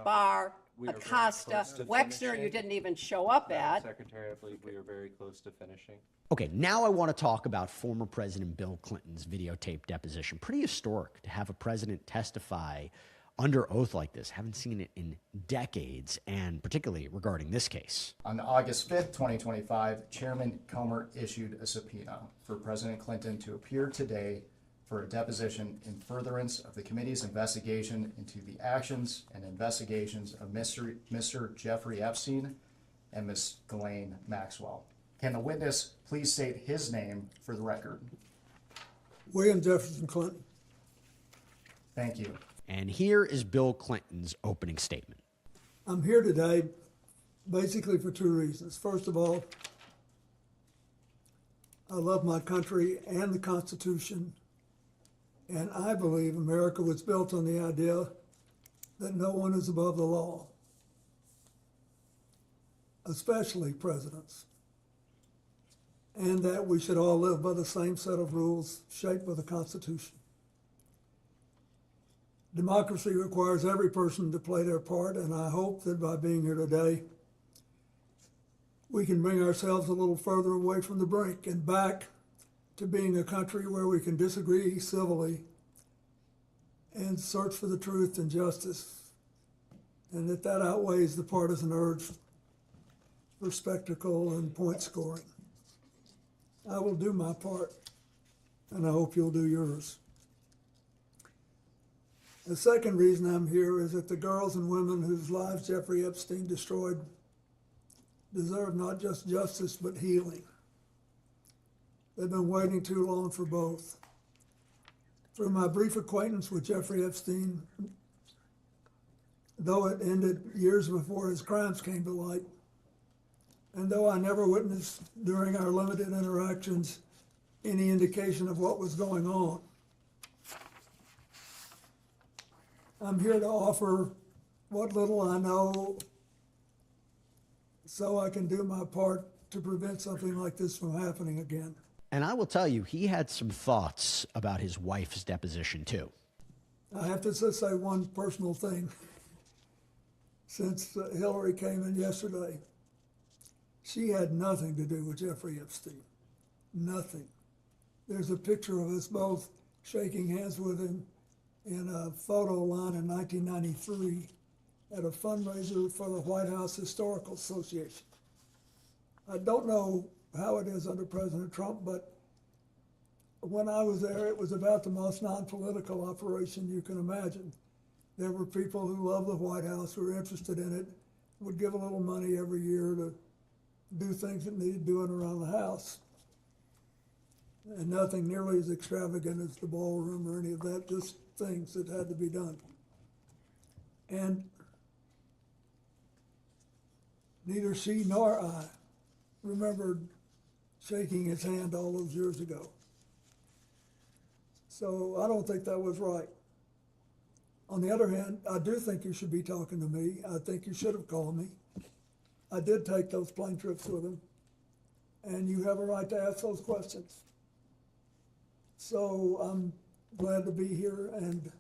Barr, Acosta, Wexner, you didn't even show up at. Secretary, I believe we are very close to finishing. Okay, now I want to talk about former President Bill Clinton's videotape deposition. Pretty historic to have a president testify under oath like this. Haven't seen it in decades, and particularly regarding this case. On August 5th, 2025, Chairman Comer issued a subpoena for President Clinton to appear today for a deposition in furtherance of the committee's investigation into the actions and investigations of Mr. Jeffrey Epstein and Ms. Ghislaine Maxwell. Can the witness please state his name for the record? William Jefferson Clinton. Thank you. And here is Bill Clinton's opening statement. I'm here today basically for two reasons. First of all, I love my country and the Constitution, and I believe America was built on the idea that no one is above the law, especially presidents, and that we should all live by the same set of rules shaped by the Constitution. Democracy requires every person to play their part, and I hope that by being here today, we can bring ourselves a little further away from the brink and back to being a country where we can disagree civilly and search for the truth and justice, and that outweighs the partisan urge for spectacle and point scoring. I will do my part, and I hope you'll do yours. The second reason I'm here is that the girls and women whose lives Jeffrey Epstein destroyed deserve not just justice, but healing. They've been waiting too long for both. Through my brief acquaintance with Jeffrey Epstein, though it ended years before his crimes came to light, and though I never witnessed during our limited interactions any indication of what was going on, I'm here to offer what little I know so I can do my part to prevent something like this from happening again. And I will tell you, he had some thoughts about his wife's deposition, too. I have to just say one personal thing. Since Hillary came in yesterday, she had nothing to do with Jeffrey Epstein. Nothing. There's a picture of us both shaking hands with him in a photo line in 1993 at a fundraiser for the White House Historical Association. I don't know how it is under President Trump, but when I was there, it was about the most non-political operation you can imagine. There were people who loved the White House, who were interested in it, would give a little money every year to do things that needed doing around the house. And nothing nearly as extravagant as the ballroom or any of that, just things that had to be done. And neither she nor I remembered shaking his hand all those years ago. So I don't think that was right. On the other hand, I do think you should be talking to me. I think you should have called me. I did take those plane trips with him, and you have a right to ask those questions. So I'm glad to be here, and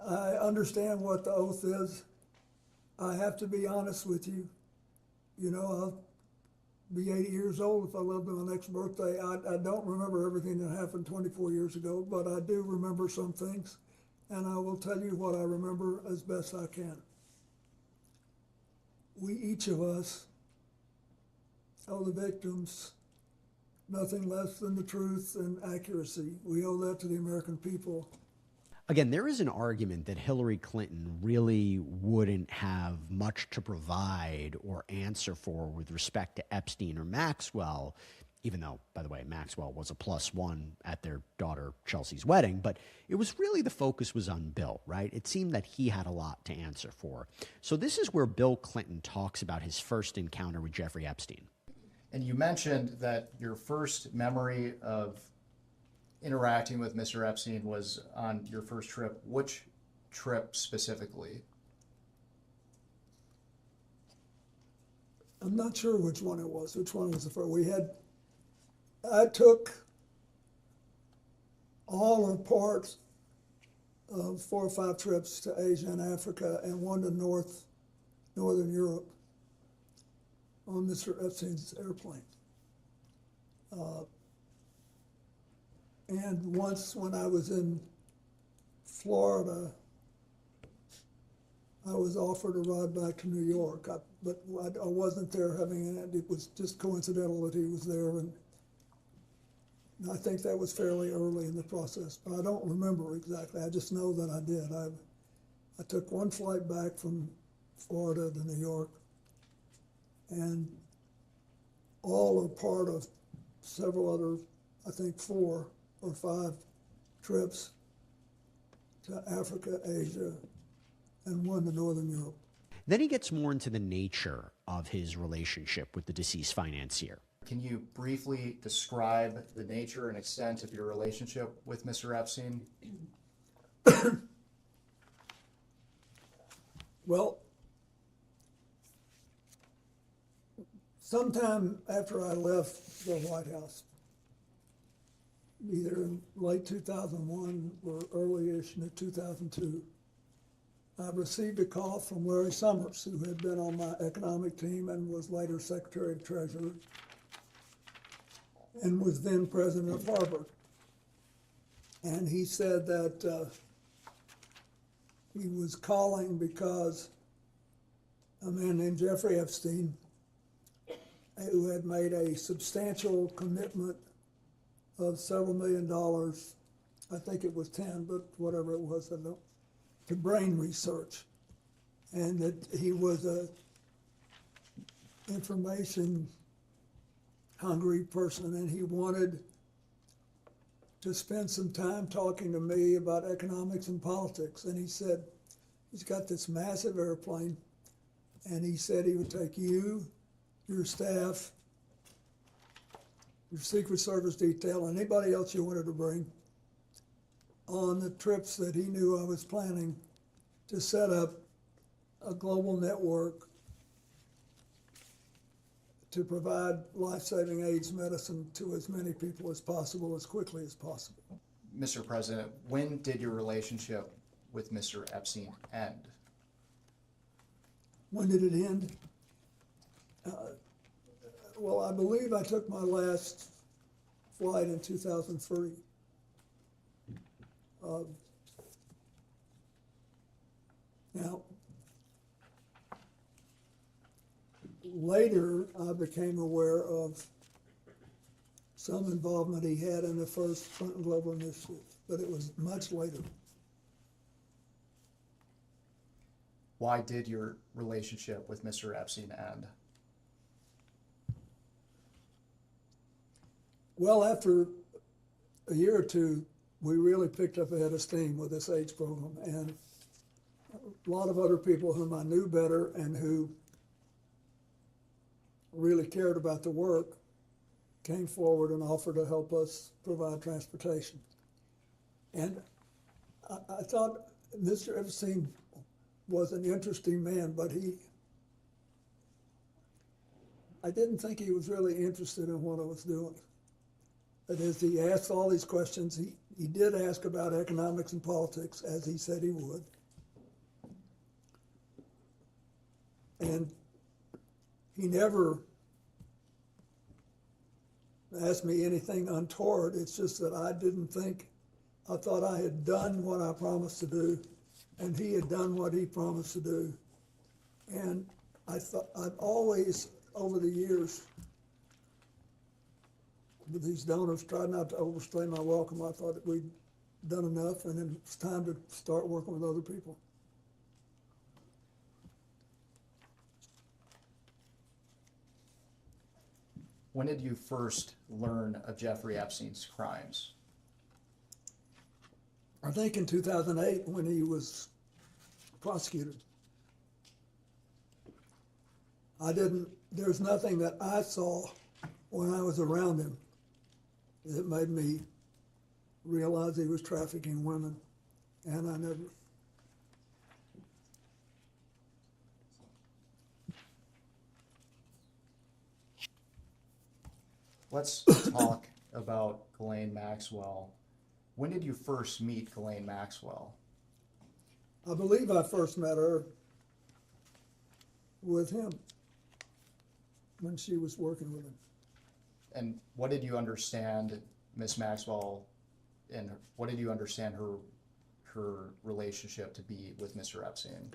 I understand what the oath is. I have to be honest with you. You know, I'll be 80 years old if I live to my next birthday. I don't remember everything that happened 24 years ago, but I do remember some things, and I will tell you what I remember as best I can. We, each of us, owe the victims nothing less than the truth and accuracy. We owe that to the American people. Again, there is an argument that Hillary Clinton really wouldn't have much to provide or answer for with respect to Epstein or Maxwell, even though, by the way, Maxwell was a +1 at their daughter Chelsea's wedding, but it was really the focus was on Bill, right? It seemed that he had a lot to answer for. So this is where Bill Clinton talks about his first encounter with Jeffrey Epstein. And you mentioned that your first memory of interacting with Mr. Epstein was on your first trip. Which trip specifically? I'm not sure which one it was. Which one was the first? I took all or parts of 4 or 5 trips to Asia and Africa and one to Northern Europe on Mr. Epstein's airplane. And once when I was in Florida, I was offered a ride back to New York, but I wasn't there having it. It was just coincidental that he was there, and I think that was fairly early in the process, but I don't remember exactly. I just know that I did. I took one flight back from Florida to New York, and all are part of several other, I think 4 or 5 trips to Africa, Asia, and one to Northern Europe. Then he gets more into the nature of his relationship with the deceased financier. Can you briefly describe the nature and extent of your relationship with Mr. Epstein? Well, sometime after I left the White House, either in late 2001 or early-ish in 2002, I received a call from Larry Summers, who had been on my economic team and was later Secretary of Treasury, and was then president of Harvard. And he said that he was calling because a man named Jeffrey Epstein, who had made a substantial commitment of several $1,000,000, I think it was 10, but whatever it was, I don't, to brain research. And that he was a information hungry person, and he wanted to spend some time talking to me about economics and politics. And he said, he's got this massive airplane, and he said he would take you, your staff, your Secret Service detail, and anybody else you wanted to bring on the trips that he knew I was planning to set up a global network to provide life-saving AIDS medicine to as many people as possible, as quickly as possible. Mr. President, when did your relationship with Mr. Epstein end? When did it end? Well, I believe I took my last flight in 2003. Now, later I became aware of some involvement he had in the first Clinton Global Initiative, but it was much later. Why did your relationship with Mr. Epstein end? Well, after a year or two, we really picked up a head of steam with this AIDS program, and a lot of other people whom I knew better and who really cared about the work came forward and offered to help us provide transportation. And I thought Mr. Epstein was an interesting man, but I didn't think he was really interested in what I was doing. That is, he asked all these questions. He did ask about economics and politics, as he said he would. And he never asked me anything untoward. It's just that I thought I had done what I promised to do, and he had done what he promised to do. And I've always, over the years, with these donors, tried not to overstay my welcome. I thought that we'd done enough, and then it's time to start working with other people. When did you first learn of Jeffrey Epstein's crimes? I think in 2008 when he was prosecuted. There's nothing that I saw when I was around him that made me realize he was trafficking women, and I never. Let's talk about Ghislaine Maxwell. When did you first meet Ghislaine Maxwell? I believe I first met her with him when she was working with him. And what did you understand Miss Maxwell, and what did you understand her relationship to be with Mr. Epstein?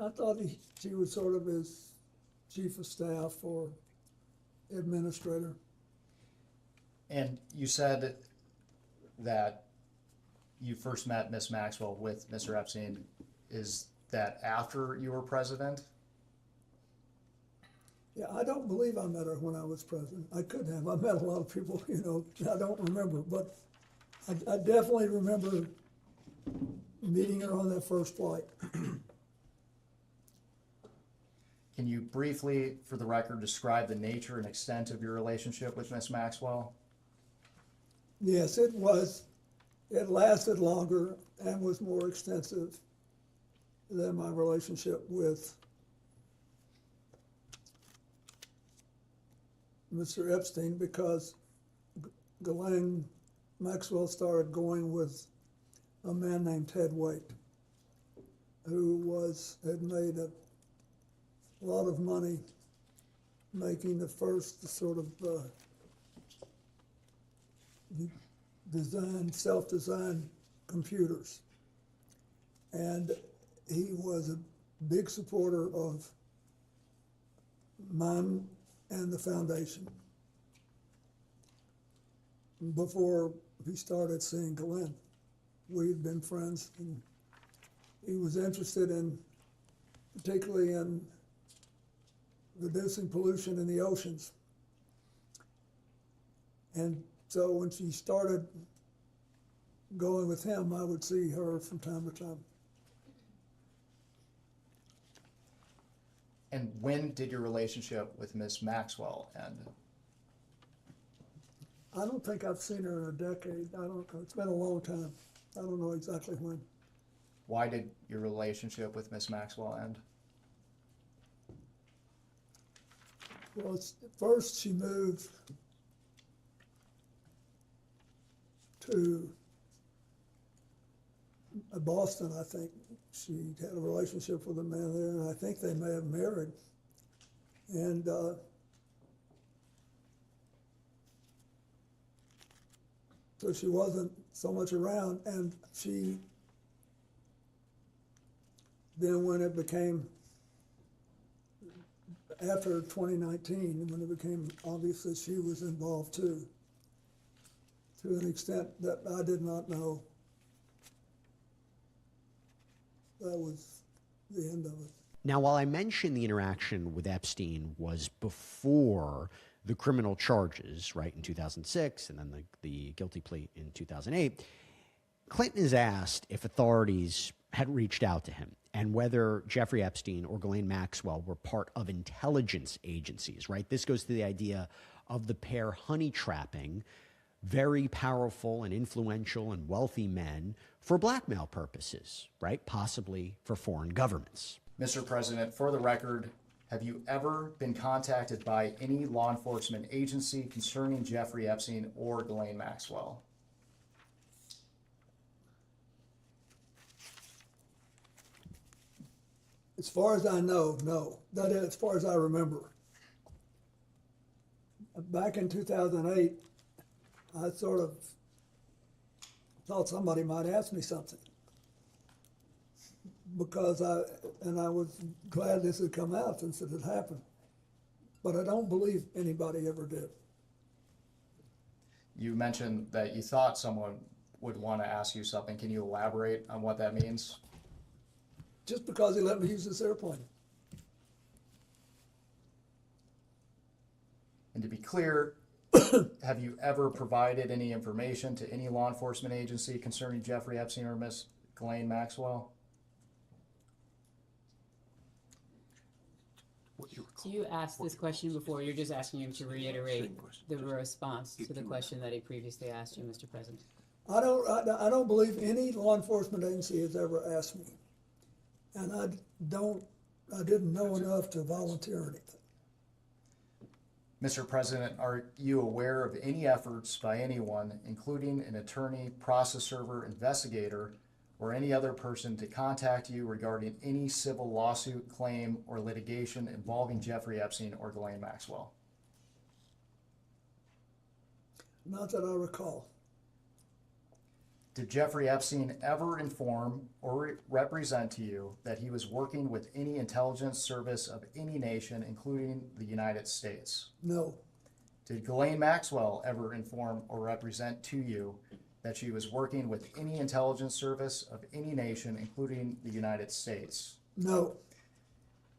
I thought she was sort of his chief of staff or administrator. And you said that you first met Miss Maxwell with Mr. Epstein. Is that after you were president? Yeah, I don't believe I met her when I was president. I could have. I met a lot of people, I don't remember, but I definitely remember meeting her on that first flight. Can you briefly, for the record, describe the nature and extent of your relationship with Miss Maxwell? Yes, it was. It lasted longer and was more extensive than my relationship with Mr. Epstein, because Ghislaine Maxwell started going with a man named Ted Waite, who had made a lot of money making the first sort of self-designed computers. And he was a big supporter of mine and the foundation before he started seeing Ghislaine. We had been friends, and he was interested particularly in reducing pollution in the oceans. And so when she started going with him, I would see her from time to time. And when did your relationship with Miss Maxwell end? I don't think I've seen her in a decade. I don't know. It's been a long time. I don't know exactly when. Why did your relationship with Miss Maxwell end? Well, first she moved to Boston, I think. She had a relationship with a man there, and I think they may have married. And so she wasn't so much around, and then when it became, after 2019, when it became obvious that she was involved too, to an extent that I did not know, that was the end of it. Now, while I mentioned the interaction with Epstein was before the criminal charges, right, in 2006, and then the guilty plea in 2008, Clinton is asked if authorities had reached out to him and whether Jeffrey Epstein or Ghislaine Maxwell were part of intelligence agencies, right? This goes to the idea of the pair honey trapping very powerful and influential and wealthy men for blackmail purposes, right? Possibly for foreign governments. Mr. President, for the record, have you ever been contacted by any law enforcement agency concerning Jeffrey Epstein or Ghislaine Maxwell? As far as I know, no. That is, as far as I remember. Back in 2008, I sort of thought somebody might ask me something, because I was glad this had come out since it had happened. But I don't believe anybody ever did. You mentioned that you thought someone would want to ask you something. Can you elaborate on what that means? Just because he let me use this airplane. And to be clear, have you ever provided any information to any law enforcement agency concerning Jeffrey Epstein or Miss Ghislaine Maxwell? So you asked this question before, you're just asking him to reiterate the response to the question that he previously asked you, Mr. President. I don't believe any law enforcement agency has ever asked me. And I didn't know enough to volunteer anything. Mr. President, are you aware of any efforts by anyone, including an attorney, process server, investigator, or any other person to contact you regarding any civil lawsuit, claim, or litigation involving Jeffrey Epstein or Ghislaine Maxwell? Not that I recall. Did Jeffrey Epstein ever inform or represent to you that he was working with any intelligence service of any nation, including the United States? No. Did Ghislaine Maxwell ever inform or represent to you that she was working with any intelligence service of any nation, including the United States? No.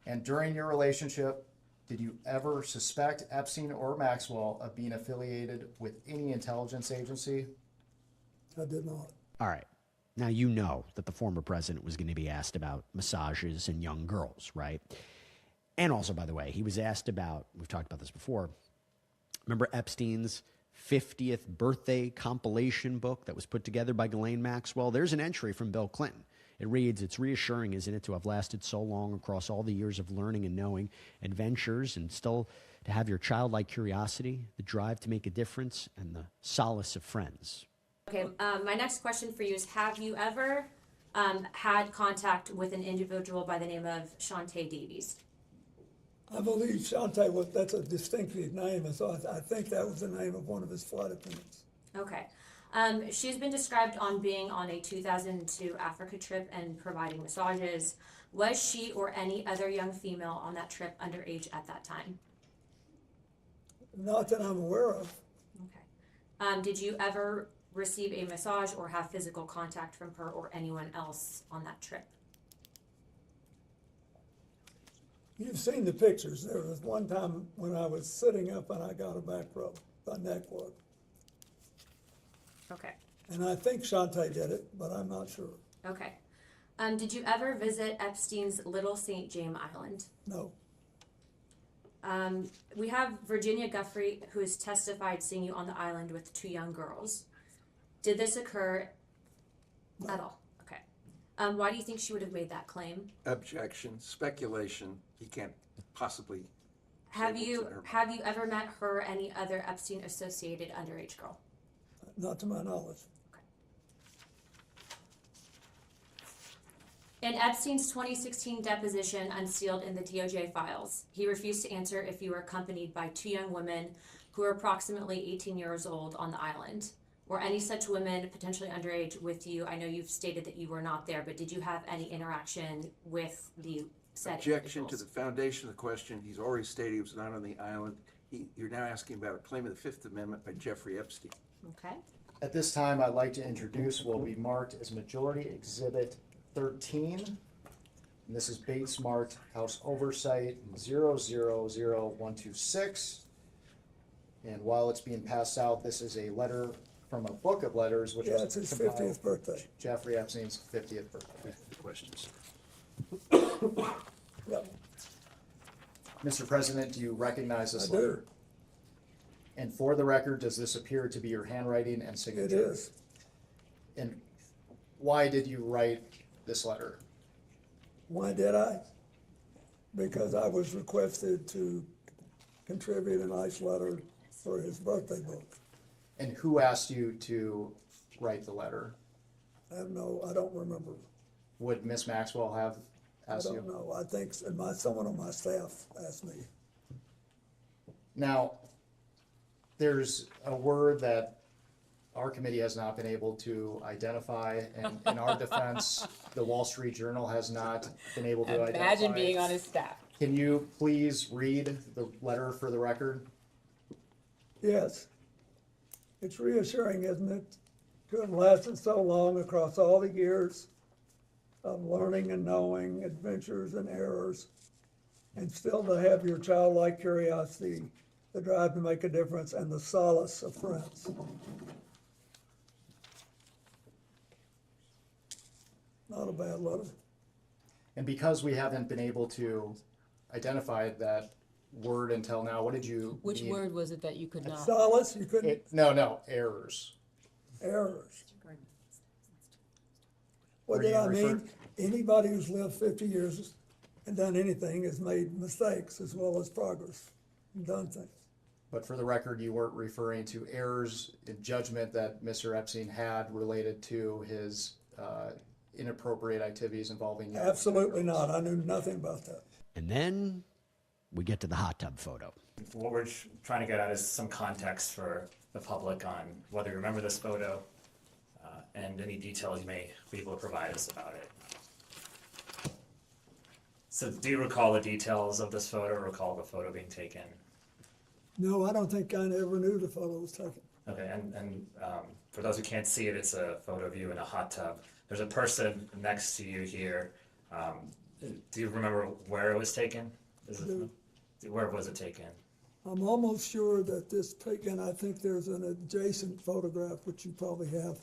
And during your relationship, did you ever suspect Epstein or Maxwell of being affiliated with any intelligence agency? I did not. All right. Now, you know that the former president was going to be asked about massages and young girls, right? And also, by the way, he was asked about, we've talked about this before, remember Epstein's 50th birthday compilation book that was put together by Ghislaine Maxwell? There's an entry from Bill Clinton. It reads, "It's reassuring, isn't it, to have lasted so long across all the years of learning and knowing, adventures, and still to have your childlike curiosity, the drive to make a difference, and the solace of friends." Okay, my next question for you is, have you ever had contact with an individual by the name of Shantae Davies? I believe Shantae that's a distinctive name, and so I think that was the name of one of his flight attendants. Okay. She's been described on being on a 2002 Africa trip and providing massages. Was she or any other young female on that trip underage at that time? Not that I'm aware of. Okay. Did you ever receive a massage or have physical contact from her or anyone else on that trip? You've seen the pictures. There was one time when I was sitting up and I got a back rub, a neck rub. Okay. And I think Shantae did it, but I'm not sure. Okay. Did you ever visit Epstein's Little St. James Island? No. We have Virginia Guffrey, who has testified seeing you on the island with two young girls. Did this occur at all? Okay. Why do you think she would have made that claim? Objection, speculation. He can't possibly Have you ever met her or any other Epstein associated underage girl? Not to my knowledge. In Epstein's 2016 deposition unsealed in the DOJ files, he refused to answer if you were accompanied by two young women who were approximately 18 years old on the island. Were any such women potentially underage with you? I know you've stated that you were not there, but did you have any interaction with the said Objection individuals? to the foundation of the question. He's already stated he was not on the island. You're now asking about a claim of the Fifth Amendment by Jeffrey Epstein. Okay. At this time, I'd like to introduce what will be marked as Majority Exhibit 13. And this is Bates marked House Oversight 000126. And while it's being passed out, this is a letter from a book of letters, which Yeah, was it's his compiled 50th birthday. Jeffrey Epstein's 50th birthday. Questions? Yep. Mr. President, do you recognize this I do. letter? And for the record, does this appear to be your handwriting and signature? It is. And why did you write this letter? Why did I? Because I was requested to contribute a nice letter for his birthday book. And who asked you to write the letter? I don't remember. Would Miss Maxwell have asked I you? don't know. I think someone on my staff asked me. Now, there's a word that our committee has not been able to identify, and in our defense, the Wall Street Journal has not been able to identify. Imagine being on his staff. Can you please read the letter for the record? Yes. It's reassuring, isn't it, to have lasted so long across all the years of learning and knowing, adventures and errors, and still to have your childlike curiosity, the drive to make a difference, and the solace of friends. Not a bad letter. And because we haven't been able to identify that word until now, what did you Which mean? word was it that you could not? Solace, you couldn't, No, errors. errors. What Were did you I refer- mean? Anybody who's lived 50 years and done anything has made mistakes as well as progress and done things. But for the record, you weren't referring to errors in judgment that Mr. Epstein had related to his inappropriate activities involving young Absolutely not. I knew nothing about that. And then we get to the hot tub photo. What we're trying to get at is some context for the public on whether you remember this photo and any details you may be able to provide us about it. So do you recall the details of this photo or recall the photo being taken? No, I don't think I ever knew the photo was taken. Okay, and for those who can't see it, it's a photo of you in a hot tub. There's a person next to you here. Do you remember where it was taken? Where was it taken? I'm almost sure that this taken, I think there's an adjacent photograph, which you probably have,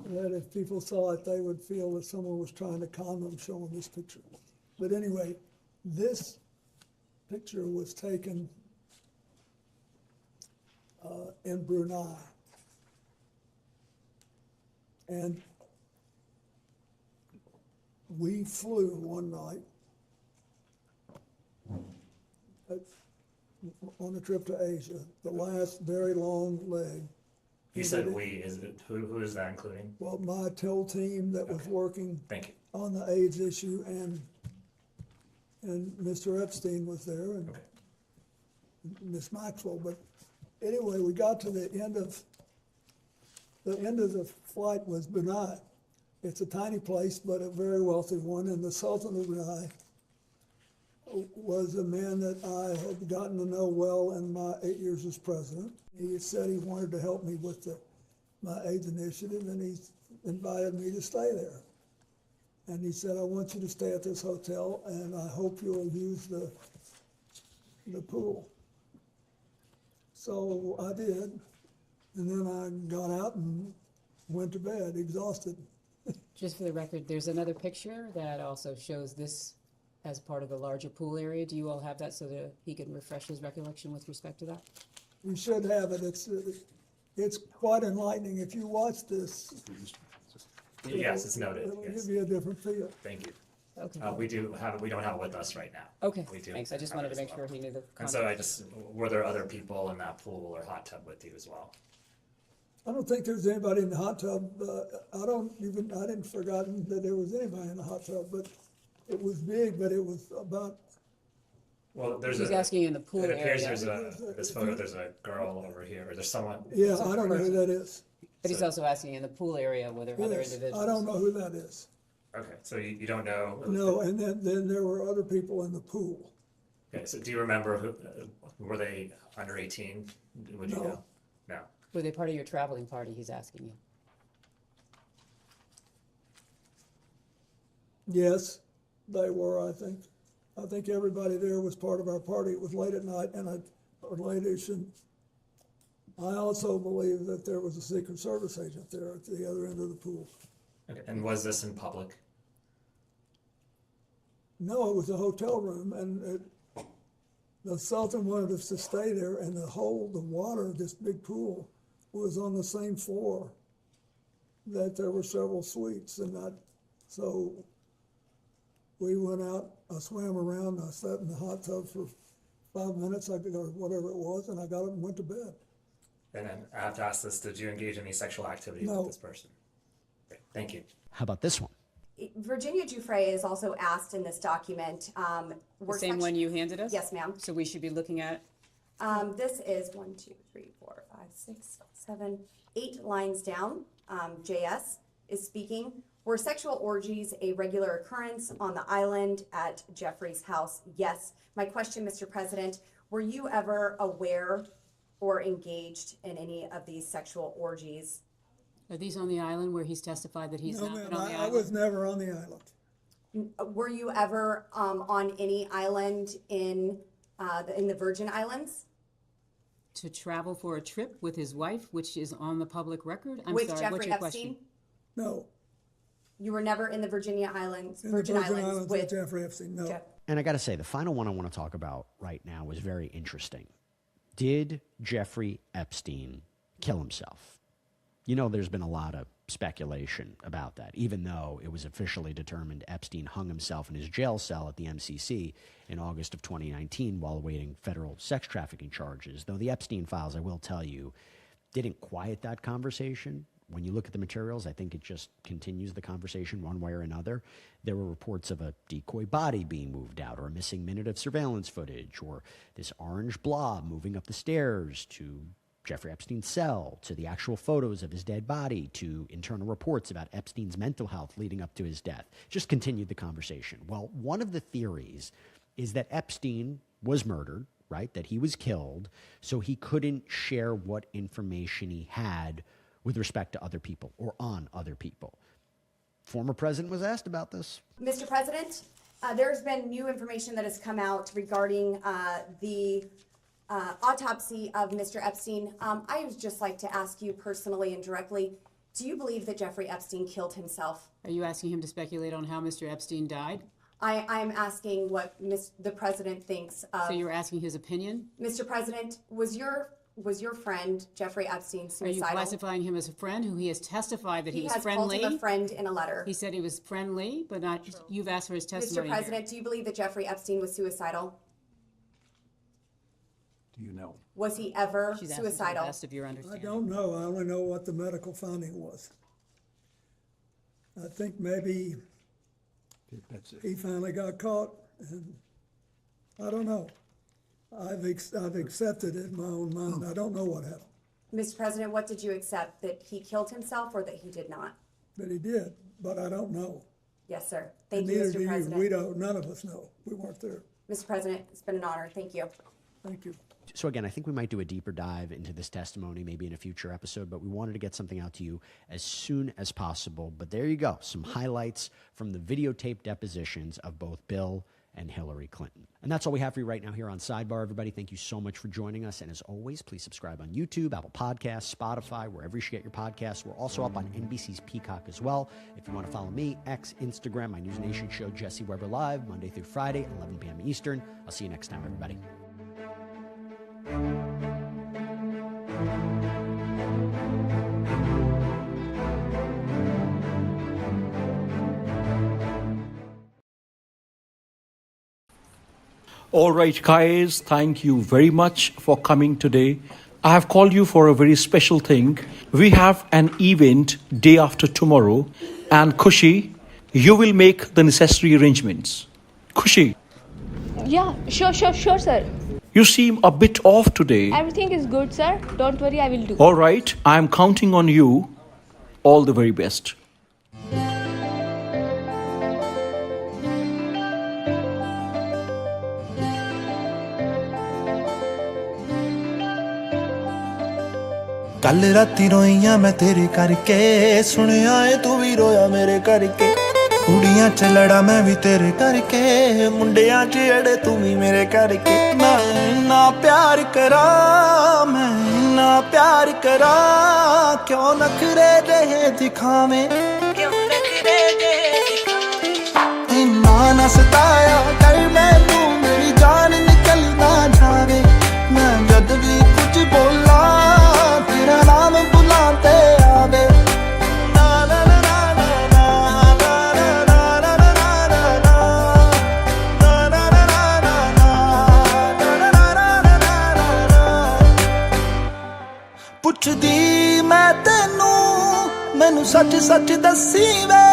that if people saw it, they would feel that someone was trying to con them showing this picture. But anyway, this picture was taken in Brunei. And we flew one night on a trip to Asia, the last very long leg. You said we, is it, who is that including? Well, my TIL team that was working Thank you. on the AIDS issue, and Mr. Epstein was there, and Miss Maxwell. But anyway, we got to the end of the flight was Brunei. It's a tiny place, but a very wealthy one, and the Sultan of Brunei was a man that I had gotten to know well in my 8 years as president. He said he wanted to help me with my AIDS initiative, and he invited me to stay there. And he said, I want you to stay at this hotel, and I hope you'll use the pool. So I did, and then I got out and went to bed, exhausted. Just for the record, there's another picture that also shows this as part of the larger pool area. Do you all have that so that he can refresh his recollection with respect to that? We should have it. It's quite enlightening. If you watch this, Yes, it's noted. It'll Yes. give you a different feel. Thank you. Okay. We don't have it with us right now. Okay, We do thanks. I just have wanted it to as make well. sure he knew the And so were there other people in that pool or hot tub with you as well? I don't think there's anybody in the hot tub. I didn't forgotten that there was anybody in the hot tub, but it was big, but it was about. Well, He's asking in the pool It appears area. this photo, there's a girl over here, or there's someone. Yeah, I don't know who that is. But he's also asking in the pool area were there other Yes, individuals? I don't know who that is. Okay, so you don't know? No, and then there were other people in the pool. Okay, so do you remember were they under 18? Would you No. know? No. Were they part of your traveling party, he's asking you? Yes, they were, I think. I think everybody there was part of our party. It was late at night or late-ish, and I also believe that there was a Secret Service agent there at the other end of the pool. Okay, and was this in public? No, it was a hotel room, and the Sultan wanted us to stay there, and the water, this big pool, was on the same floor that there were several suites, so we went out, I swam around, I sat in the hot tub for 5 minutes, or whatever it was, and I got up and went to bed. And then I have to ask this, did you engage in any sexual activity No. with this person? Okay, thank you. How about this one? Virginia Giuffre is also asked in this document. The same one you handed us? Yes, ma'am. So we should be looking at, This is 1, 2, 3, 4, 5, 6, 7, 8 lines down. JS is speaking. Were sexual orgies a regular occurrence on the island at Jeffrey's house? Yes. My question, Mr. President, were you ever aware or engaged in any of these sexual orgies? are these on the island where he's testified that he's No, not ma'am, been on the I island? was never on the island. Were you ever on any island in the Virgin Islands? To travel for a trip with his wife, which is on the public record? I'm With sorry, Jeffrey what's your Epstein? question? No, You were never in the Virginia Islands, in the Virgin Islands with with Jeffrey Epstein, no. Jeff. And I got to say, the final one I want to talk about right now is very interesting. Did Jeffrey Epstein kill himself? You know, there's been a lot of speculation about that, even though it was officially determined Epstein hung himself in his jail cell at the MCC in August of 2019 while awaiting federal sex trafficking charges. Though the Epstein files, I will tell you, didn't quiet that conversation. When you look at the materials, I think it just continues the conversation one way or another. There were reports of a decoy body being moved out, or a missing minute of surveillance footage, or this orange blob moving up the stairs to Jeffrey Epstein's cell, to the actual photos of his dead body, to internal reports about Epstein's mental health leading up to his death. Just continued the conversation. Well, one of the theories is that Epstein was murdered, right? That he was killed, so he couldn't share what information he had with respect to other people or on other people. Former president was asked about this. Mr. President, there's been new information that has come out regarding the autopsy of Mr. Epstein. I would just like to ask you personally and directly, do you believe that Jeffrey Epstein killed himself? Are you asking him to speculate on how Mr. Epstein died? I'm asking what the president thinks of. So you're asking his opinion? Mr. President, was your friend Jeffrey Epstein Are you suicidal? classifying him as a friend who he has testified that he was has friendly? called him a friend in a letter. He said he was friendly, but not. You've asked for his testimony. Mr. President, do you believe that Jeffrey Epstein was suicidal? Do you know? Was he ever She's asking for the suicidal? best of your I understanding. don't know, I only know what the medical finding was. I think maybe That's it. he finally got caught, and I don't know. I've accepted it in my own mind, I don't know what happened, Mr. President, what did you accept? That he killed himself or that he did not? but he did, but I don't know. Yes, sir. And Thank you, neither Mr. do you. President. We don't, none of us know, we weren't there. Mr. President, it's been an honor. Thank you. Thank you. So again, I think we might do a deeper dive into this testimony maybe in a future episode, but we wanted to get something out to you as soon as possible. But there you go, some highlights from the videotape depositions of both Bill and Hillary Clinton. And that's all we have for you right now here on Sidebar, everybody. Thank you so much for joining us. And as always, please subscribe on YouTube, Apple Podcasts, Spotify, wherever you should get your podcasts. We're also up on NBC's Peacock as well. If you want to follow me, X, Instagram, my News Nation show, Jesse Weber Live, Monday through Friday, 11 p.m. Eastern. I'll see you next time, everybody. All right, guys, thank you very much for coming today. I have called you for a very special thing. We have an event day after tomorrow, and Khushi, you will make the necessary arrangements. Khushi, Yeah, sure, sir. you seem a bit off today. Everything is good, sir. Don't worry, I will do. All right, I am counting on you. All the very best. ਕੱਲ ਰਾਤੀ ਰੋਈਆਂ ਮੈਂ ਤੇਰੇ ਕਰਕੇ ਸੁਣਿਆ ਏ ਤੂੰ ਵੀ ਰੋਇਆ ਮੇਰੇ ਕਰਕੇ ਕੁੜੀਆਂ ਚ ਲੜਾ ਮੈਂ ਵੀ ਤੇਰੇ ਕਰਕੇ ਮੁੰਡਿਆਂ ਚ ਅੜੇ ਤੂੰ ਵੀ ਮੇਰੇ ਕਰਕੇ ਮੈਂ ਨਾ ਪਿਆਰ ਕਰਾਂ ਮੈਂ ਨਾ ਪਿਆਰ ਕਰਾਂ ਕਿਉਂ ਨਖਰੇ ਦੇ ਦਿਖਾਵੇਂ ਕਿਉਂ ਨਖਰੇ ਦੇ ਦਿਖਾਵੇਂ ਇੰਨਾ ਨਾ ਸਤਾਇਆ ਕਰ ਮੈਨੂੰ ਮੇਰੀ ਜਾਨ ਨਿਕਲ ਨਾ ਜਾਵੇ ਮੈਂ ਜਦ ਵੀ ਕੁਝ ਬੋਲਾਂ ਤੇਰਾ ਨਾਮ ਬੁਲਾਤੇ ਆਵੇ ਨਾ ਨਾ ਨਾ ਪੁੱਛਦੀ ਮੈਂ ਤੈਨੂੰ ਮੈਨੂੰ ਸੱਚ ਸੱਚ ਦੱਸੀ ਵੇ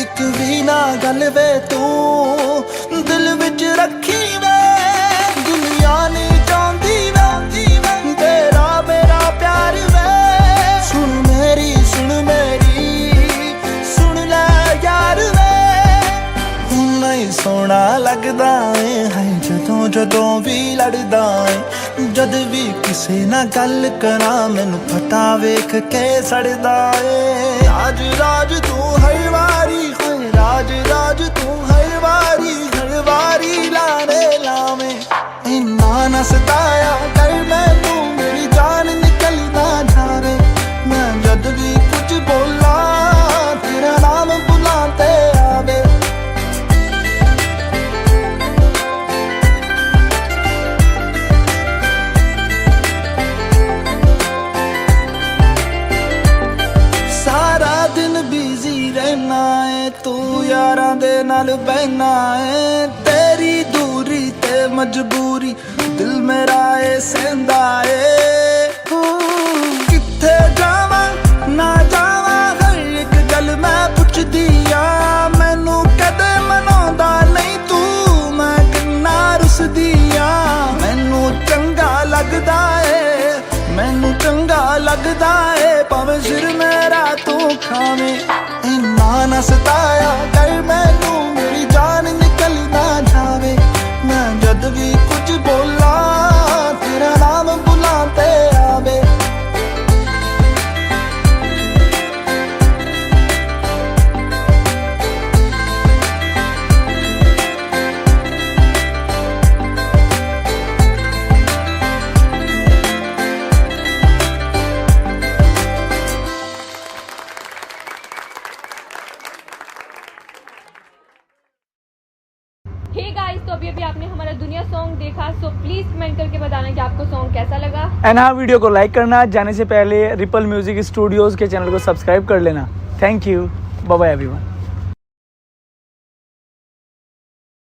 ਇੱਕ ਵੀ ਨਾ ਗੱਲ ਵੇ ਤੂੰ ਦਿਲ ਵਿੱਚ ਰੱਖੀ ਵੇ ਦੁਨੀਆ ਨਹੀਂ ਚਾਹੁੰਦੀ ਵੇ ਤੇਰਾ ਮੇਰਾ ਪਿਆਰ ਵੇ ਸੁਣ ਮੇਰੀ ਸੁਣ ਲੈ ਯਾਰ ਵੇ ਨਹੀਂ ਸੋਹਣਾ ਲੱਗਦਾ ਏ ਹੈ ਜਦੋਂ ਵੀ ਲੜਦਾ ਏ ਜਦ ਵੀ ਕਿਸੇ ਨਾਲ ਗੱਲ ਕਰਾਂ ਮੈਨੂੰ ਪਤਾ ਵੇਖ ਕੇ ਸੜਦਾ ਏ ਰਾਜ ਤੂੰ ਹਰ ਵਾਰੀ ਹੋਏ ਰਾਜ ਤੂੰ ਹਰ ਵਾਰੀ ਲਾਵੇਂ ਇੰਨਾ ਨਾ ਸਤਾਇਆ ਕਰ ਮੈਨੂੰ ਮੇਰੀ ਜਾਨ ਨਿਕਲ ਨਾ ਜਾਵੇ ਮੈਂ ਜਦ ਵੀ ਕੁਝ ਬੋਲਾਂ ਤੇਰਾ ਨਾਮ ਬੁਲਾਤੇ ਆਵੇ ਸਾਰਾ ਦਿਨ ਬਿਜ਼ੀ ਰਹਿਣਾ ਏ ਤੂੰ ਯਾਰਾਂ ਦੇ ਨਾਲ ਬਹਿਣਾ ਏ ਤੇਰੀ ਦੂਰੀ ਤੇ ਮਜਬੂਰੀ ਦਿਲ ਮੇਰਾ ਏ ਸਹਿੰਦਾ ਏ ਕਿੱਥੇ ਜਾਵਾਂ ਨਾ ਜਾਵਾਂ ਹਰ ਇੱਕ ਗੱਲ ਮੈਂ ਪੁੱਛਦੀ ਆ ਮੈਨੂੰ ਕਦੇ ਮਨਾਉਂਦਾ ਨਹੀਂ ਤੂੰ ਮੈਂ ਕਿੰਨਾ ਰੁੱਸਦੀ ਆ ਮੈਨੂੰ ਚੰਗਾ ਲੱਗਦਾ ਏ ਭਾਵੇਂ ਸਿਰ ਮੇਰਾ ਤੂੰ ਖਾਵੇਂ ਇੰਨਾ ਨਾ ਸਤਾਇਆ ਕਰ ਮੈਨੂੰ ਮੇਰੀ ਜਾਨ ਨਿਕਲ ਨਾ ਜਾਵੇ ਮੈਂ ਜਦ ਵੀ ਕੁਝ ਬੋਲਾਂ ਤੇਰਾ ਨਾਮ ਬੁਲਾਤੇ ਆਵੇ हे गाइस, तो अभी आपने हमारा दुनिया सॉन्ग देखा, सो प्लीज कमेंट करके बताना कि आपको सॉन्ग कैसा लगा। एंड हाँ, वीडियो को लाइक करना, जाने से पहले रिपल म्यूजिक स्टूडियोज के चैनल को सब्सक्राइब कर लेना। Thank you, bye bye everyone.